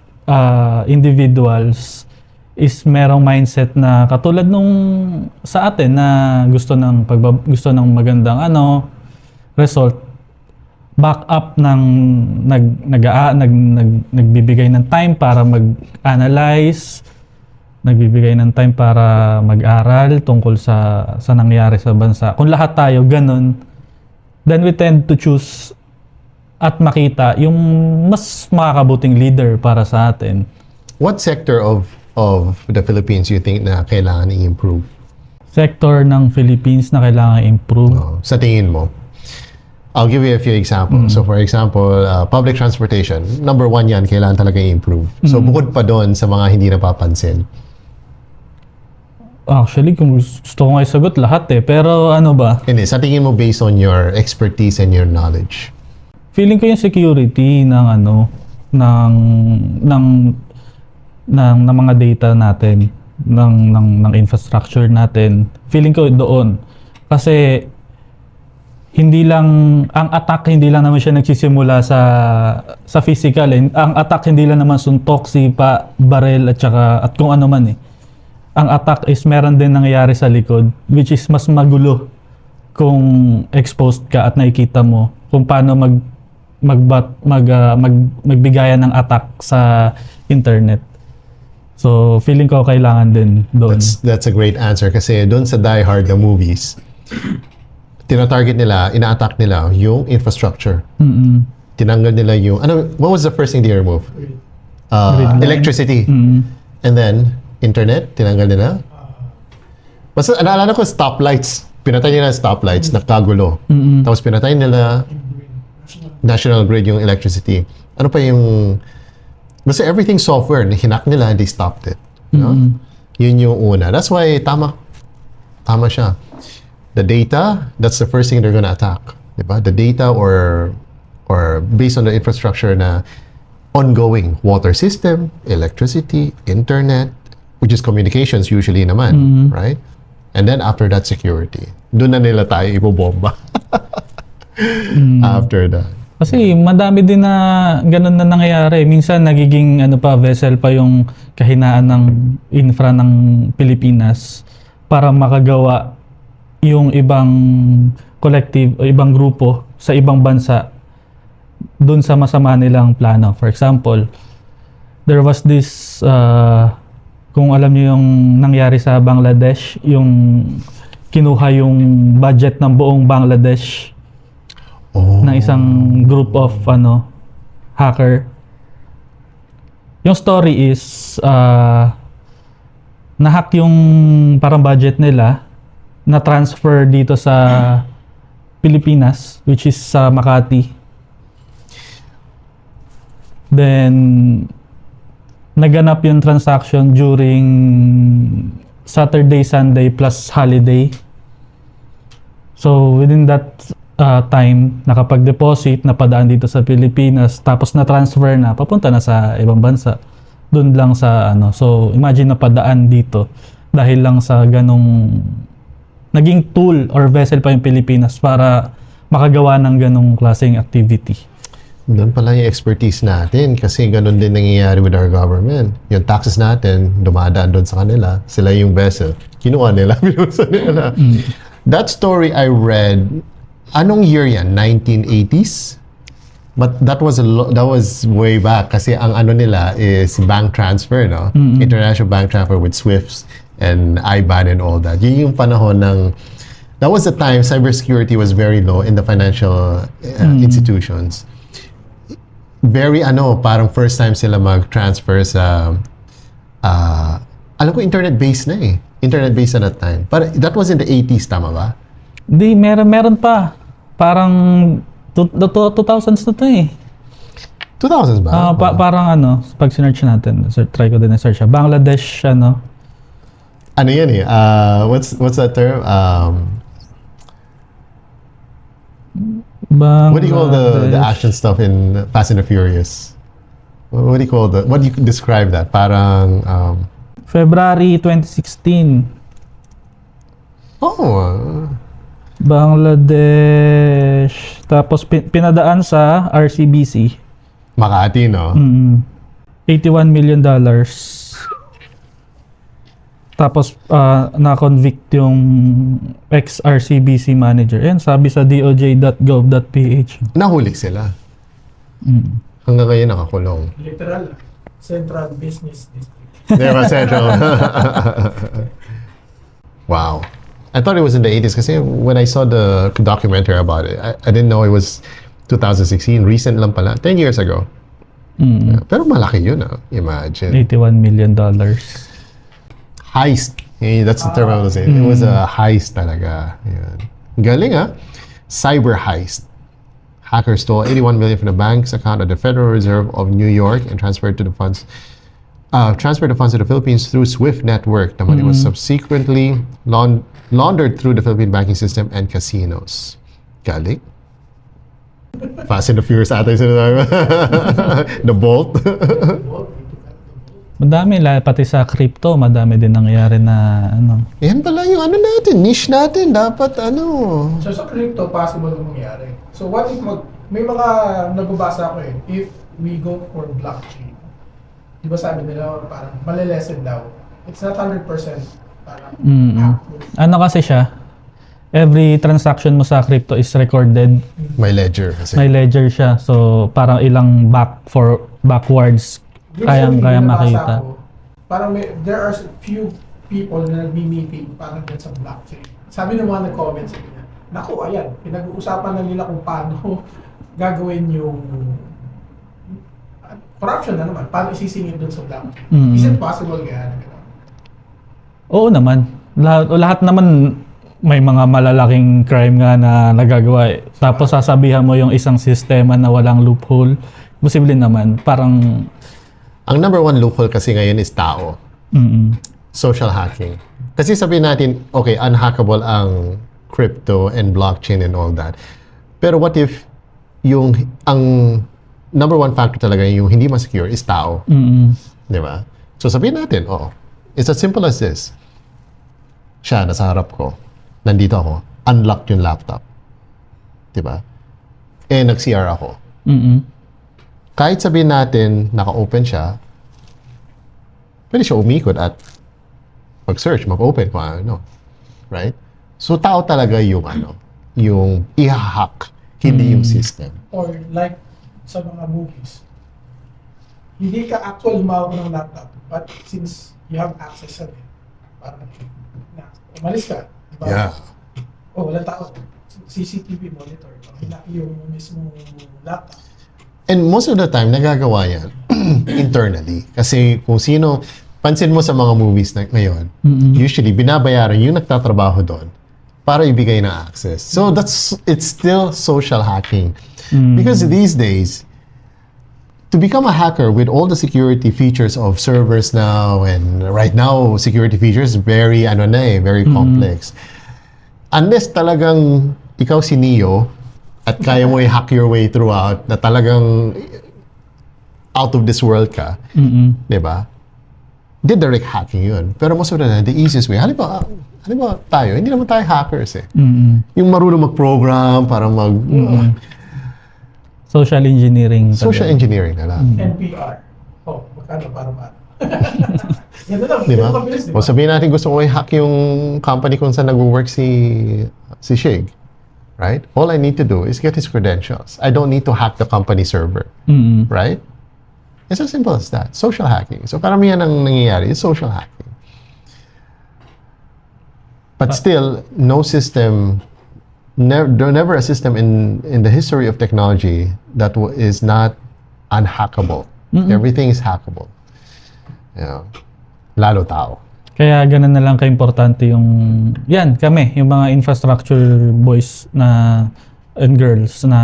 Speaker 2: individuals is merong mindset na katulad nung sa atin na gusto ng magandang result, back up ng nagbibigay ng time para mag-analyze, nagbibigay ng time para mag-aral tungkol sa nangyari sa bansa. Kung lahat tayo ganun, then we tend to choose at makita yung mas makakabuting leader para sa atin.
Speaker 1: What sector of the Philippines you think na kailangan i-improve?
Speaker 2: Sector ng Philippines na kailangan improve.
Speaker 1: Sa tingin mo? I'll give you a few examples. So for example, public transportation, number 1 yan, kailangan talaga i-improve. So bukod pa doon sa mga hindi napapansin.
Speaker 2: Actually, kung gusto ko nga isagot lahat pero ano ba?
Speaker 1: Hindi, sa tingin mo based on your expertise and your knowledge?
Speaker 2: Feeling ko yung security ng mga data natin, ng infrastructure natin. Feeling ko doon. Kasi hindi lang ang attack, hindi lang naman siya nagsisimula sa physical. Ang attack hindi lang naman suntok, sipa, barel at kung ano man Ang attack is meron din nangyayari sa likod, which is mas magulo kung exposed ka at nakikita mo kung paano magbigayan ng attack sa internet. So feeling ko kailangan din doon.
Speaker 1: That's a great answer kasi doon sa Die Hard na movies, tina-target nila, ina-attack nila yung infrastructure. Tinanggal nila yung what was the first thing they removed? Electricity. And then internet, tinanggal nila. Basta naalala ko stoplights. Pinatay nila stoplights, nagkagulo. Tapos pinatay nila National Grid yung electricity. Ano pa yung basta everything software, hinak nila, they stopped it. No? Yun yung una. That's why tama siya. The data, that's the first thing they're gonna attack. Diba? The data or based on the infrastructure na ongoing water system, electricity, internet, which is communications usually naman, right? And then after that, security. Doon na nila tayo ibobomba. After that.
Speaker 2: Kasi madami din na ganun na nangyayari. Minsan nagiging vessel pa yung kahinaan ng infra ng Pilipinas para makagawa yung ibang collective o ibang grupo sa ibang bansa doon sa masama nilang plano. For example, there was this kung alam niyo yung nangyari sa Bangladesh, yung kinuha yung budget ng buong Bangladesh ng isang group of hacker. Yung story is nahack yung parang budget nila na transfer dito sa Pilipinas, which is sa Makati. Then naganap yung transaction during Saturday, Sunday plus holiday. So within that time, nakapag-deposit, napadaan dito sa Pilipinas, tapos na-transfer na, papunta na sa ibang bansa. Doon lang sa So imagine napadaan dito dahil lang sa ganong naging tool or vessel pa yung Pilipinas para makagawa ng ganong klaseng activity.
Speaker 1: Doon pala yung expertise natin kasi ganun din nangyayari with our government. Yung taxes natin, dumadaan doon sa kanila. Sila yung vessel. Kinuha nila, binusa nila. That story I read, anong year yan? 1980s? But that was way back kasi ang nila is bank transfer, no? International bank transfer with SWIFT and IBAN and all that. Yun yung panahon ng that was the time cybersecurity was very low in the financial institutions. Very parang first time sila mag-transfer sa alam ko internet-based na Internet-based at that time. But that was in the 80s, tama ba?
Speaker 2: Hindi, meron pa. Parang 2000s na to eh.
Speaker 1: 2000s ba?
Speaker 2: Parang ano, pag sinearch natin, try ko din na search siya. Bangladesh, ano.
Speaker 1: Ano yan eh? What's that term? What do you call the action stuff in Fast and the Furious? What do you call what do you describe that? Parang
Speaker 2: February 2016.
Speaker 1: oh,
Speaker 2: Bangladesh. Tapos pinadaan sa RCBC.
Speaker 1: Makati, no?
Speaker 2: $81 million. Tapos na-convict yung ex-RCBC manager. Yan, sabi sa doj.gov.ph.
Speaker 1: Nahuli sila. Hanggang ngayon nakakulong.
Speaker 3: Literal, Central Business District.
Speaker 1: Diba, Central? Wow. I thought it was in the 80s kasi when I saw the documentary about it, I didn't know it was 2016. Recent lang pala. 10 years ago. Yeah, pero malaki yun, imagine.
Speaker 2: $81 million.
Speaker 1: Heist. That's the term I was saying. It was a heist talaga. Yan. Galing, cyber heist. Hackers stole 81 million from the bank's account at the Federal Reserve of New York and transferred the funds to the Philippines through SWIFT network. The money was subsequently laundered through the Philippine banking system and casinos. Galing. Fast and the Furious ata yung sinasabi. The Bolt.
Speaker 2: Madami, pati sa crypto, madami din nangyayari na ano.
Speaker 1: Yan pala yung ano natin, niche natin. Dapat ano.
Speaker 3: So sa crypto, possible na mangyari. So what if may mga nababasa ako if we go for blockchain, di ba sabi nila parang malilesen daw. It's not 100% parang accurate.
Speaker 2: Ano kasi siya? Every transaction mo sa crypto is recorded.
Speaker 1: May ledger kasi.
Speaker 2: May ledger siya. So parang ilang backwards kayang makita.
Speaker 3: Parang there are few people na nagmi-meeting parang dyan sa blockchain. Sabi ng mga nag-comment sa kanya, naku, ayan, pinag-uusapan na nila kung paano gagawin yung corruption na naman, paano isisingit dun sa blockchain. Is it possible kaya na gano'n?
Speaker 2: Oo naman. Lahat naman may mga malalaking crime nga na nagagawa eh. Tapos sasabihan mo yung isang sistema na walang loophole. Posible naman. Parang
Speaker 1: ang number one loophole kasi ngayon is tao. Social hacking. Kasi sabihin natin, okay, unhackable ang crypto and blockchain and all that. Pero what if ang number one factor talaga yung hindi ma-secure is tao. Di ba? So sabihin natin, it's as simple as this. Siya, nasa harap ko. Nandito ako. Unlocked yung laptop. Di ba? Nag-CR ako. Kahit sabihin natin, naka-open siya, pwede siya umikot at mag-search, mag-open kung ano. Right? So, tao talaga yung yung i-hack, hindi yung system.
Speaker 3: Or like sa mga movies, hindi ka actual humawak ng laptop, but since you have access sa it, parang umalis ka. Diba?
Speaker 1: Yeah.
Speaker 3: Walang tao. CCTV monitor. Yung mismo laptop.
Speaker 1: And most of the time, nagagawa yan internally. Kasi kung sino, pansin mo sa mga movies na ngayon, usually binabayaran yung nagtatrabaho doon para ibigay na access. So it's still social hacking. Because these days, to become a hacker with all the security features of servers now, and right now, security features very complex. Unless talagang ikaw si Neo, at kaya mo i-hack your way throughout na talagang out of this world ka, di ba? Di direct hacking yun. Pero most of the easiest way, halimbawa tayo, hindi naman tayo hackers eh. Yung marunong mag-program, para
Speaker 2: social engineering.
Speaker 1: Social engineering na lang.
Speaker 3: NPR. Magkano para. Yan na lang.
Speaker 1: Di ba?
Speaker 3: Mabilis, di
Speaker 1: O
Speaker 3: ba?
Speaker 1: sabihin natin gusto ko i-hack yung company kung saan nag-work si Shig. Right? All I need to do is get his credentials. I don't need to hack the company server. Right? It's as simple as that. Social hacking. So karamihan ang nangyayari is social hacking. But still, no system, never a system in the history of technology that is not unhackable. Everything is hackable. Lalo tao.
Speaker 2: Kaya ganun na lang ka-importante yung, yan, kami, yung mga infrastructure boys na and girls na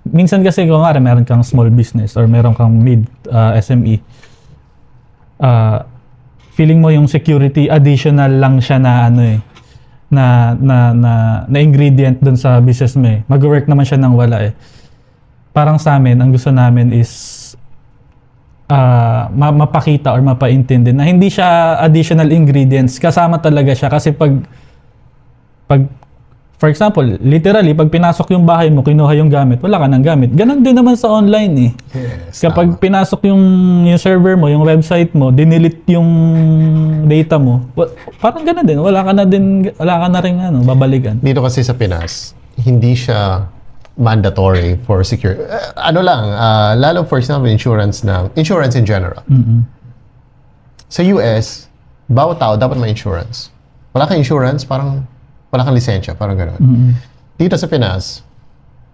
Speaker 2: minsan kasi kung nga meron kang small business or meron kang mid SME, feeling mo yung security additional lang siya na ano eh, na ingredient dun sa business mo eh. Mag-work naman siya nang wala eh. Parang sa amin, ang gusto namin is mapakita or mapaintindi na hindi siya additional ingredients, kasama talaga siya kasi pag for example, literally pag pinasok yung bahay mo, kinuha yung gamit, wala ka nang gamit. Ganon din naman sa online eh.
Speaker 1: Yes,
Speaker 2: Kapag pinasok yung server mo, yung website mo, dinilit yung data mo, parang ganon din, wala ka na rin babalikan.
Speaker 1: Dito kasi sa Pinas, hindi siya mandatory for security. Lalo for example, insurance in general. Sa US, bawat tao dapat may insurance. Wala kang insurance, parang wala kang lisensya, parang gano'n. Dito sa Pinas,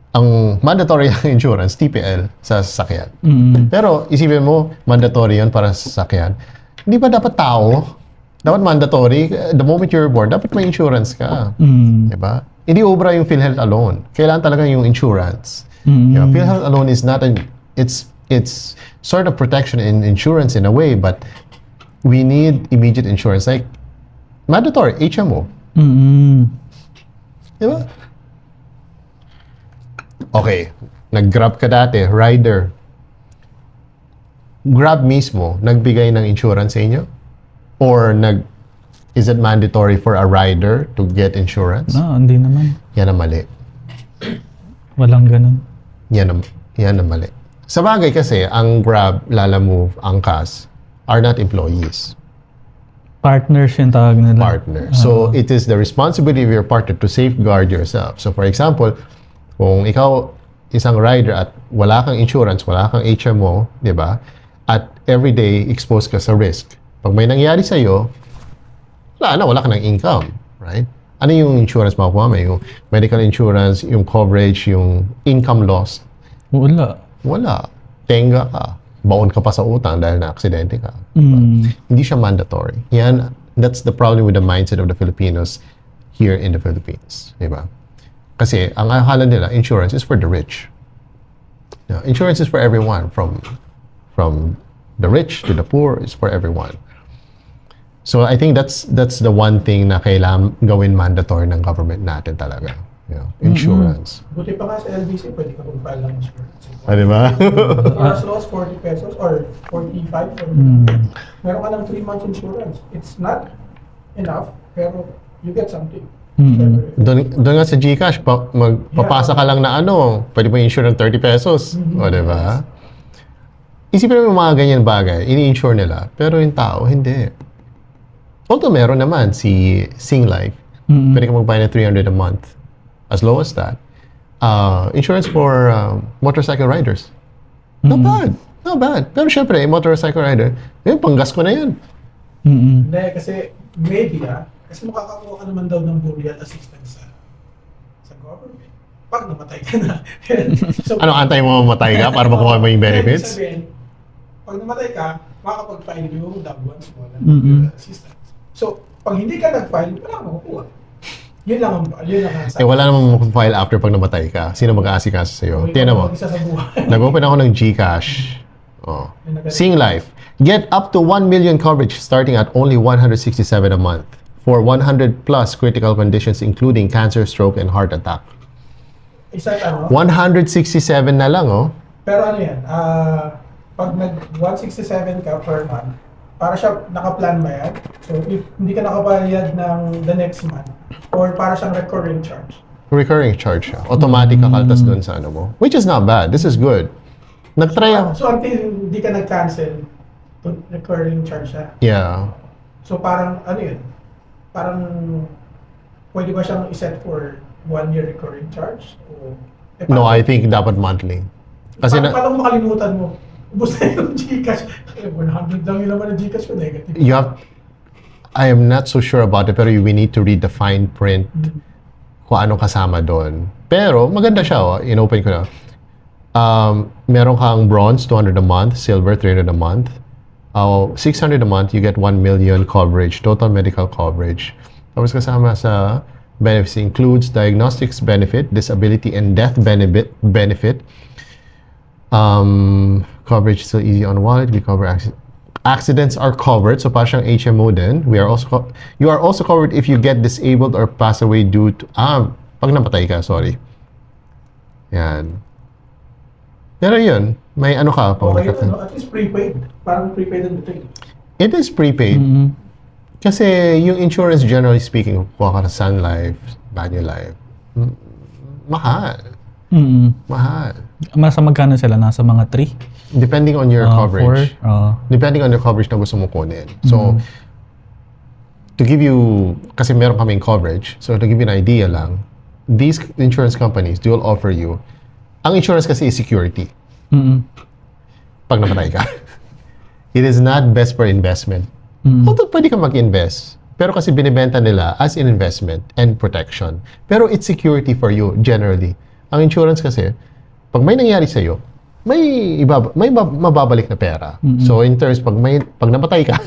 Speaker 1: ang mandatory ang insurance, TPL, sa sasakyan. Pero isipin mo, mandatory yun para sa sasakyan. Hindi ba dapat tao? Dapat mandatory. The moment you're born, dapat may insurance ka. Diba? Hindi obra yung PhilHealth alone. Kailangan talaga yung insurance. PhilHealth alone is not it's sort of protection in insurance in a way, but we need immediate insurance. Like, mandatory, HMO. Diba? Okay, nag-Grab ka dati, rider. Grab mismo, nagbigay ng insurance sa inyo? Or is it mandatory for a rider to get insurance?
Speaker 2: No, hindi naman.
Speaker 1: Yan ang mali.
Speaker 2: Walang ganun.
Speaker 1: Yan ang mali. Sa bagay kasi, ang Grab, Lalamove, Angkas are not employees.
Speaker 2: Partners yung tawag nila.
Speaker 1: Partner. So, it is the responsibility of your partner to safeguard yourself. So, for example, kung ikaw isang rider at wala kang insurance, wala kang HMO, di ba? At everyday exposed ka sa risk. Pag may nangyari sa'yo, wala ka ng income, right? Ano yung insurance makukuha mo? Yung medical insurance, yung coverage, yung income loss? Wala. Tenga ka. Baon ka pa sa utang dahil na-aksidente ka. Hindi siya mandatory. That's the problem with the mindset of the Filipinos here in the Philippines. Diba? Kasi ang akala nila, insurance is for the rich. Insurance is for everyone. From the rich to the poor, is for everyone. So I think that's the one thing na kailangan gawin mandatory ng government natin talaga. Insurance.
Speaker 3: Buti pa nga sa LBC, pwede ka mag-file ng insurance.
Speaker 1: Diba?
Speaker 3: As low as 40 pesos or 45. Meron ka ng 3 months insurance. It's not enough, pero you get something.
Speaker 1: Doon nga sa GCash, magpapasa ka lang na pwede mo insure ng 30 pesos. O, diba? Isipin mo yung mga ganyan bagay, ini-insure nila, pero yung tao, hindi. Although meron naman si Singlife, pwede ka magbayad ng 300 a month. As low as that. Insurance for motorcycle riders. Not bad. Pero syempre, motorcycle rider, panggas ko na yan.
Speaker 3: Hindi, kasi maybe kasi makakakuha ka naman daw ng burial assistance sa government. Pag namatay ka na. So,
Speaker 1: Antay mo mamatay ka para makuha mo yung benefits?
Speaker 3: Sabihin, pag namatay ka, makakapag-file yung loved ones mo ng burial assistance. So, pag hindi ka nag-file, wala kang makukuha. Yun lang ang
Speaker 1: wala namang mag-file after pag namatay ka. Sino mag-aasikaso sa'yo? Tiyan mo. Nag-open ako ng GCash. Singlife. Get up to 1 million coverage starting at only 167 a month for 100 plus critical conditions including cancer, stroke, and heart attack. 167 na lang,
Speaker 3: Pero ano yan, pag nag-167 ka per month, para siya naka-plan ba yan? So, if hindi ka nakabayad ng the next month, or para siyang recurring charge?
Speaker 1: Recurring charge siya. Automatic kakaltas doon sa mo. Which is not bad. This is good. Nag-try ako.
Speaker 3: So, until hindi ka nag-cancel, recurring charge siya?
Speaker 1: Yeah.
Speaker 3: So, parang, yun? Parang, pwede ba siyang iset for 1 year recurring charge? O,
Speaker 1: No, I think dapat monthly. Kasi
Speaker 3: paano kung makalimutan mo? Ubus na yung Gcash. 100 lang yun naman ang Gcash ko, negative.
Speaker 1: I am not so sure about it, pero we need to read the fine print kung ano kasama doon. Pero maganda siya, in-open ko na. Meron kang bronze, 200 a month, silver, 300 a month, 600 a month, you get 1 million coverage, total medical coverage. Tapos kasama sa benefits includes diagnostics benefit, disability and death benefit. Coverage is still easy on wallet. We cover accidents are covered, so parang HMO din. You are also covered if you get disabled or pass away due to pag namatay ka, sorry. Yan. Pero yun, may ano ka pa.
Speaker 3: Okay, at least prepaid. Parang prepaid ang dating.
Speaker 1: It is prepaid. Kasi yung insurance, generally speaking, kuha ka na Sun Life, Manulife, mahal. Mahal.
Speaker 2: Masa magkano sila? Nasa mga 3?
Speaker 1: Depending on your coverage.
Speaker 2: 4?
Speaker 1: Depending on the coverage na gusto mo kunin. So, to give you, kasi meron kaming coverage, so to give you an idea lang, these insurance companies, they will offer you, ang insurance kasi is security. Pag namatay ka. It is not best for investment. Although pwede ka mag-invest, pero kasi binibenta nila as an investment and protection. Pero it's security for you, generally. Ang insurance kasi, pag may nangyari sa'yo, may mababalik na pera. So in terms, pag namatay ka,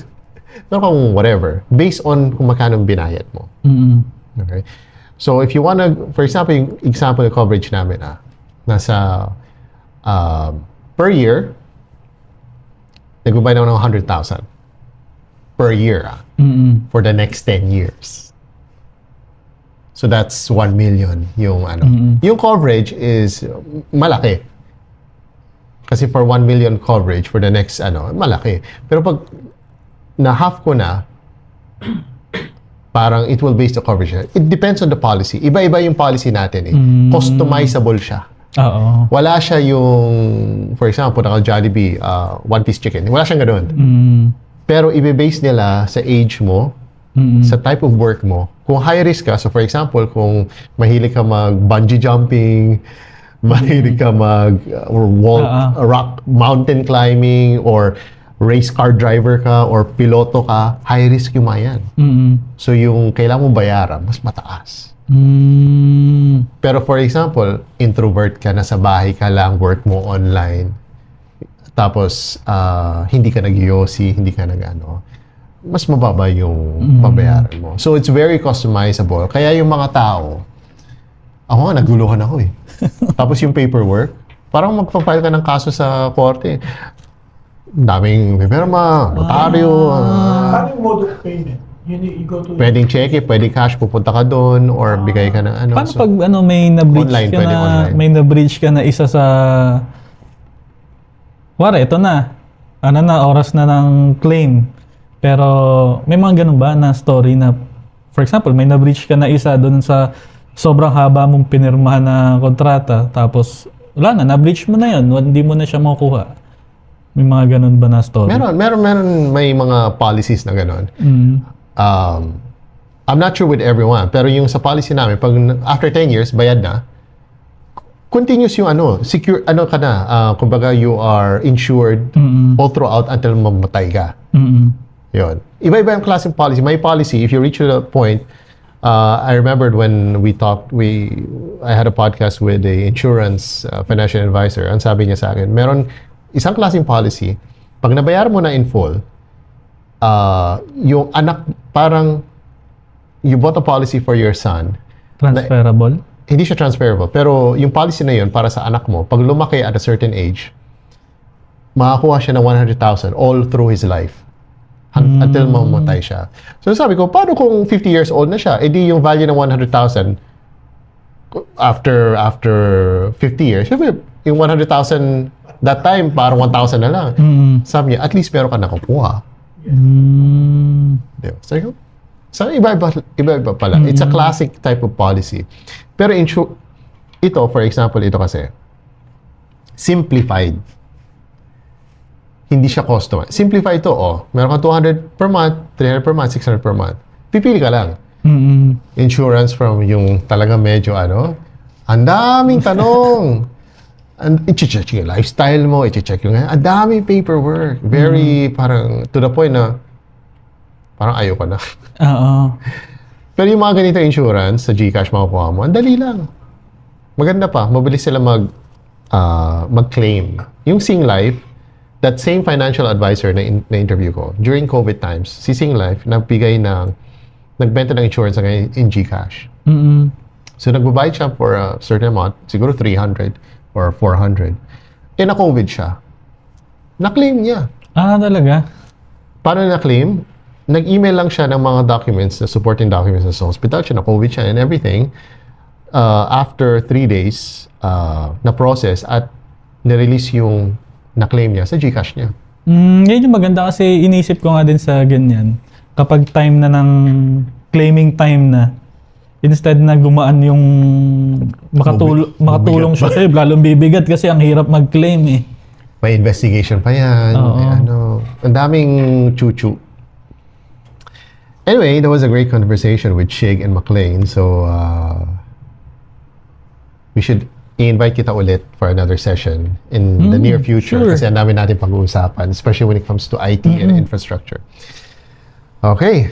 Speaker 1: meron kang whatever, based on kung magkano binayad mo. Okay? So if you wanna, for example, yung example ng coverage namin, nasa per year, nagbabayad ako ng 100,000 per year for the next 10 years. So that's 1 million yung ano. Yung coverage is malaki. Kasi for 1 million coverage for the next malaki. Pero pag na half ko na, parang it will base the coverage. It depends on the policy. Iba-iba yung policy natin eh. Customizable siya. Wala siya yung, for example, naka-Jollibee, one-piece chicken. Wala siyang ganoon. Pero i-base nila sa age mo, sa type of work mo. Kung high risk ka, so for example, kung mahilig ka mag-bungee jumping, mahilig ka rock mountain climbing, or race car driver ka, or piloto ka, high risk yung mga yan. So yung kailangan mong bayaran, mas mataas. Pero for example, introvert ka, nasa bahay ka lang, work mo online, tapos hindi ka nag-yosi, hindi ka mas mababa yung babayaran mo. So it's very customizable. Kaya yung mga tao, ako nga, naguluhan ako eh. Tapos yung paperwork, parang magpa-file ka ng kaso sa korte. Daming pirma, notaryo.
Speaker 3: Paano yung mode of payment? You go to...
Speaker 1: Pwedeng cheque, pwedeng cash, pupunta ka doon, or bigay ka ng ano.
Speaker 2: Paano pag may na-breach
Speaker 1: online,
Speaker 2: ka
Speaker 1: pwede
Speaker 2: na,
Speaker 1: online.
Speaker 2: may na-breach ka na isa sa... Wala, ito na. Oras na ng claim. Pero may mga ganun ba na story na, for example, may na-breach ka na isa doon sa sobrang haba mong pinirmahan na kontrata, tapos wala na, na-breach mo na yun, hindi mo na siya makukuha. May mga ganun ba na story?
Speaker 1: Meron, may mga policies na ganun. I'm not sure with everyone, pero yung sa policy namin, pag after 10 years, bayad na, continuous yung secure, ka na, kumbaga you are insured all throughout until mamatay ka. Yun. Iba-iba yung klaseng policy. May policy, if you reach to the point, I remembered when we talked, I had a podcast with a insurance financial advisor. Ang sabi niya sa akin, meron isang klaseng policy, pag nabayaran mo na in full, yung anak, parang you bought a policy for your son.
Speaker 2: Transferable?
Speaker 1: Hindi siya transferable. Pero yung policy na yun, para sa anak mo, pag lumaki at a certain age, makakuha siya ng 100,000 all through his life. Until mamatay siya. So sabi ko, paano kung 50 years old na siya? E di yung value ng 100,000 after 50 years, yung 100,000 that time, parang 1,000 na lang. Sabi niya, at least meron ka nakukuha. Diba? So iba-iba pala. It's a classic type of policy. Pero ito, for example, ito kasi, simplified. Hindi siya customized. Simplify ito, meron kang 200 per month, 300 per month, 600 per month. Pipili ka lang. Insurance from yung talaga medyo ang daming tanong. I-check yung lifestyle mo, i-check yung ang daming paperwork. Very parang to the point na parang ayoko na. Pero yung mga ganito insurance sa GCash makukuha mo, ang dali lang. Maganda pa, mabilis sila mag-claim. Yung Sing Life, that same financial advisor na interview ko, during COVID times, si Singlife, nagbenta ng insurance ngayon in GCash.
Speaker 2: Mm-mm.
Speaker 1: So, nagbabayad siya for a certain amount, siguro 300 or 400. Na-COVID siya. Na-claim niya.
Speaker 2: Ah, talaga?
Speaker 1: Paano na-claim? Nag-email lang siya ng mga documents, supporting documents sa hospital siya, na-COVID siya and everything. After 3 days, na-process at na-release yung na-claim niya sa GCash niya.
Speaker 2: Yun yung maganda kasi inisip ko nga din sa ganyan. Kapag time na ng claiming time na, instead na gumaan yung makatulong siya sa'yo, lalong bibigat kasi ang hirap mag-claim eh.
Speaker 1: May investigation pa yan.
Speaker 2: Oo.
Speaker 1: May ang daming chuchu. Anyway, that was a great conversation with Shig and McLean. So, we should i-invite kita ulit for another session in the near future.
Speaker 2: Sure.
Speaker 1: Kasi ang dami natin pag-uusapan, especially when it comes to IT and infrastructure. Okay.